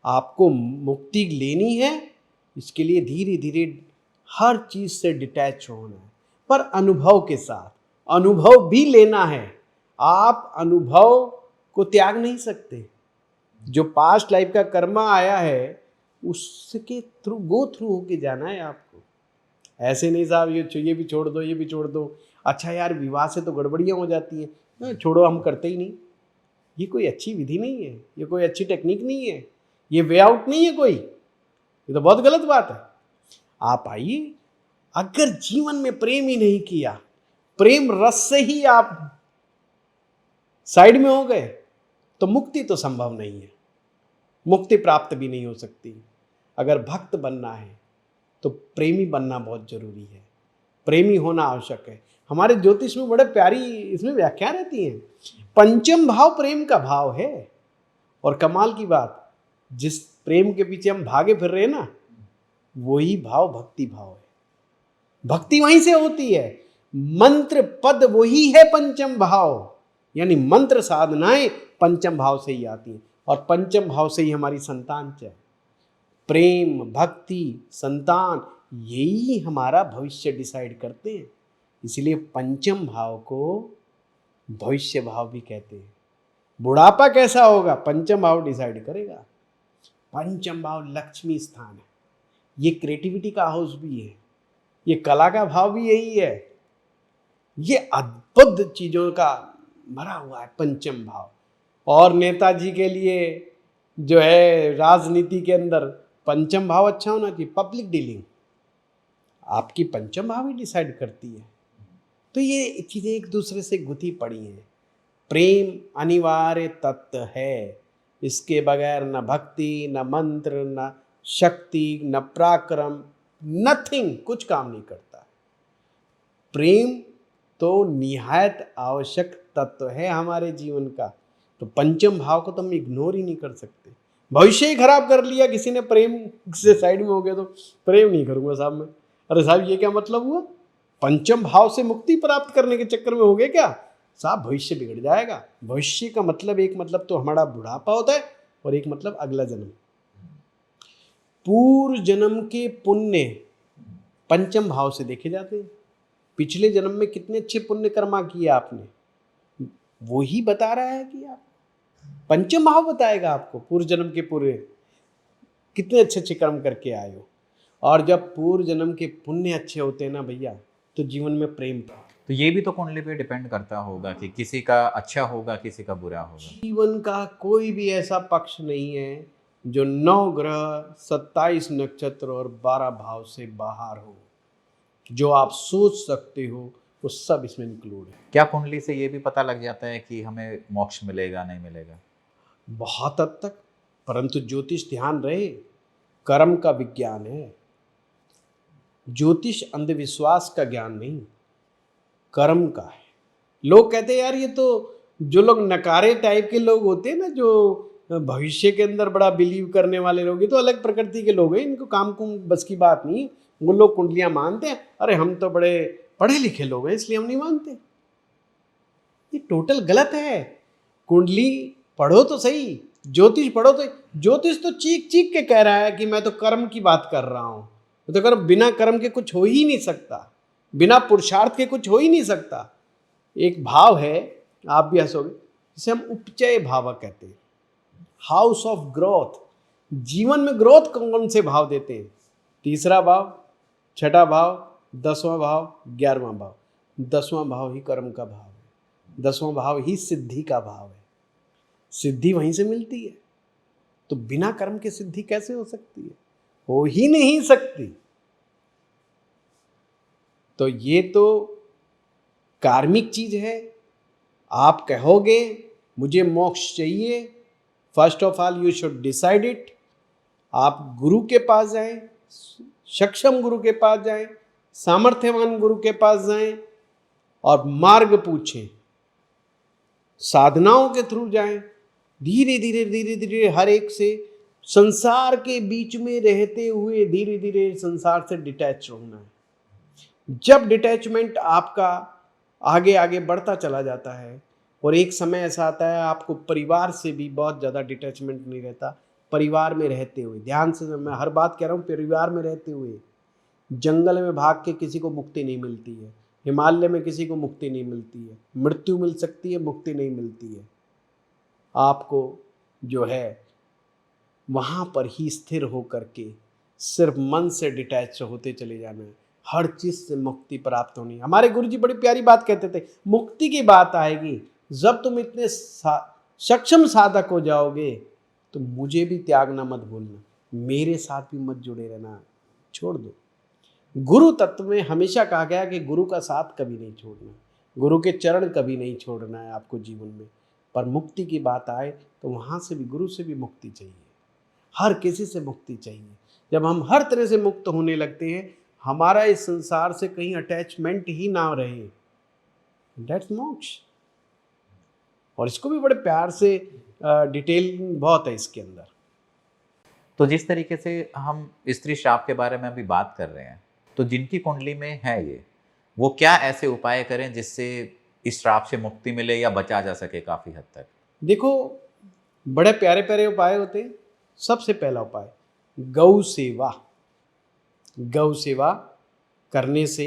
आपको मुक्ति लेनी है, इसके लिए धीरे धीरे हर चीज से डिटैच होना है, पर अनुभव के साथ। अनुभव भी लेना है, आप अनुभव को त्याग नहीं सकते। जो पास्ट लाइफ का कर्मा आया है उसके थ्रू गो थ्रू होके जाना है आपको। ऐसे नहीं साहब ये भी छोड़ दो, ये भी छोड़ दो, अच्छा यार विवाह से तो गड़बड़ियाँ हो जाती हैं, छोड़ो हम करते ही नहीं। ये कोई अच्छी विधि नहीं है, ये कोई अच्छी टेक्निक नहीं है, ये वे आउट नहीं है कोई, ये तो बहुत गलत बात है। आप आइए, अगर जीवन में प्रेम ही नहीं किया, प्रेम रस से ही आप साइड में हो गए, तो मुक्ति तो संभव नहीं है, मुक्ति प्राप्त भी नहीं हो सकती। अगर भक्त बनना है तो प्रेमी बनना बहुत जरूरी है, प्रेमी होना आवश्यक है। हमारे ज्योतिष में बड़े प्यारी इसमें व्याख्या रहती है। पंचम भाव प्रेम का भाव है, और कमाल की बात, जिस प्रेम के पीछे हम भागे फिर रहे हैं ना, वही भाव भक्ति भाव है। भक्ति वहीं से होती है, मंत्र पद वही है पंचम भाव, यानी मंत्र साधनाएं पंचम भाव से ही आती हैं, और पंचम भाव से ही हमारी संतान चाहिए। प्रेम, भक्ति, संतान, यही हमारा भविष्य डिसाइड करते हैं। इसलिए पंचम भाव को भविष्य भाव भी कहते हैं। बुढ़ापा कैसा होगा, पंचम भाव डिसाइड करेगा। पंचम भाव लक्ष्मी स्थान है, ये क्रिएटिविटी का हाउस भी है, ये कला का भाव भी यही है, ये अद्भुत चीजों का भरा हुआ है पंचम भाव। और नेताजी के लिए जो है राजनीति के अंदर पंचम भाव अच्छा होना चाहिए। पब्लिक डीलिंग आपकी पंचम भाव ही डिसाइड करती है। तो ये चीजें एक दूसरे से गुथी पड़ी हैं। प्रेम अनिवार्य तत्व है, इसके बगैर न भक्ति, न मंत्र, न शक्ति, न पराक्रम, नथिंग, कुछ काम नहीं करता। प्रेम तो निहायत आवश्यक तत्व है हमारे जीवन का। तो पंचम भाव को तो हम इग्नोर ही नहीं कर सकते। भविष्य ही खराब कर लिया किसी ने, प्रेम से साइड में हो गया तो प्रेम नहीं करूंगा साहब मैं। अरे साहब ये क्या मतलब हुआ, पंचम भाव से मुक्ति प्राप्त करने के चक्कर में हो गए क्या साहब, भविष्य बिगड़ जाएगा। भविष्य का मतलब एक मतलब तो हमारा बुढ़ापा होता है, और एक मतलब अगला जन्म। पूर्व जन्म के पुण्य पंचम भाव से देखे जाते हैं। पिछले जन्म में कितने अच्छे पुण्य कर्मा किए आपने, वो ही बता रहा है कि आप, पंचम भाव बताएगा आपको पूर्व जन्म के पूरे कितने अच्छे अच्छे कर्म करके आए हो। और जब पूर्व जन्म के पुण्य अच्छे होते हैं ना भैया, तो जीवन में प्रेम। तो ये भी तो कुंडली पे डिपेंड करता होगा कि किसी का अच्छा होगा, किसी का बुरा होगा। जीवन का कोई भी ऐसा पक्ष नहीं है जो 9 ग्रह, 27 नक्षत्र और 12 भाव से बाहर हो। जो आप सोच सकते हो वो सब इसमें इंक्लूड है। क्या कुंडली से ये भी पता लग जाता है कि हमें मोक्ष मिलेगा नहीं मिलेगा? बहुत हद तक, परंतु ज्योतिष ध्यान रहे कर्म का विज्ञान है। ज्योतिष अंधविश्वास का ज्ञान नहीं, कर्म का है। लोग कहते हैं यार ये तो जो लोग नकारे टाइप के लोग होते हैं ना, जो भविष्य के अंदर बड़ा बिलीव करने वाले लोग, ये तो अलग प्रकृति के लोग हैं, इनको काम कुम बस की बात नहीं। वो लोग कुंडलियां मानते हैं, अरे हम तो बड़े पढ़े लिखे लोग हैं इसलिए हम नहीं मानते। ये टोटल गलत है। कुंडली पढ़ो तो सही, ज्योतिष पढ़ो तो। ज्योतिष तो चीख चीख के कह रहा है कि मैं तो कर्म की बात कर रहा हूं। तो कर्म, बिना कर्म के कुछ हो ही नहीं सकता, बिना पुरुषार्थ के कुछ हो ही नहीं सकता। एक भाव है, आप भी हंसोगे, जिसे हम उपचय भाव कहते हैं, हाउस ऑफ ग्रोथ। जीवन में ग्रोथ कौन कौन से भाव देते हैं? तीसरा भाव, छठा भाव, 10वां भाव, 11वां भाव। 10वां भाव ही कर्म का भाव है। 10वां भाव ही सिद्धि का भाव है, सिद्धि वहीं से मिलती है। तो बिना कर्म के सिद्धि कैसे हो सकती है? हो ही नहीं सकती। तो ये तो कार्मिक चीज है। आप कहोगे मुझे मोक्ष चाहिए, first of all you should decide it. आप गुरु के पास जाएं, सक्षम गुरु के पास जाएं, सामर्थ्यवान गुरु के पास जाएं और मार्ग पूछें, साधनाओं के थ्रू जाएं। धीरे धीरे धीरे धीरे हर एक से संसार के बीच में रहते हुए धीरे धीरे संसार से डिटैच होना है। जब डिटैचमेंट आपका आगे आगे बढ़ता चला जाता है और एक समय ऐसा आता है आपको परिवार से भी बहुत ज़्यादा डिटैचमेंट नहीं रहता, परिवार में रहते हुए, ध्यान से मैं हर बात कह रहा हूँ, परिवार में रहते हुए। जंगल में भाग के किसी को मुक्ति नहीं मिलती है, हिमालय में किसी को मुक्ति नहीं मिलती है, मृत्यु मिल सकती है, मुक्ति नहीं मिलती है। आपको जो है वहाँ पर ही स्थिर होकर के सिर्फ मन से डिटैच होते चले जाना है, हर चीज़ से मुक्ति प्राप्त होनी है। हमारे गुरुजी बड़ी प्यारी बात कहते थे, मुक्ति की बात आएगी जब तुम इतने सक्षम साधक हो जाओगे तो मुझे भी त्यागना मत भूलना, मेरे साथ भी मत जुड़े रहना, छोड़ दो। गुरु तत्व में हमेशा कहा गया कि गुरु का साथ कभी नहीं छोड़ना, गुरु के चरण कभी नहीं छोड़ना है आपको जीवन में। पर मुक्ति की बात आए तो वहाँ से भी, गुरु से भी मुक्ति चाहिए, हर किसी से मुक्ति चाहिए। जब हम हर तरह से मुक्त होने लगते हैं, हमारा इस संसार से कहीं अटैचमेंट ही ना रहे, दैट्स मोक्ष। और इसको भी बड़े प्यार से डिटेल बहुत है इसके अंदर। तो जिस तरीके से हम स्त्री श्राप के बारे में अभी बात कर रहे हैं, तो जिनकी कुंडली में है ये, वो क्या ऐसे उपाय करें जिससे इस श्राप से मुक्ति मिले या बचा जा सके काफी हद तक? देखो, बड़े प्यारे प्यारे उपाय होते हैं। सबसे पहला उपाय गौ सेवा। गौ सेवा करने से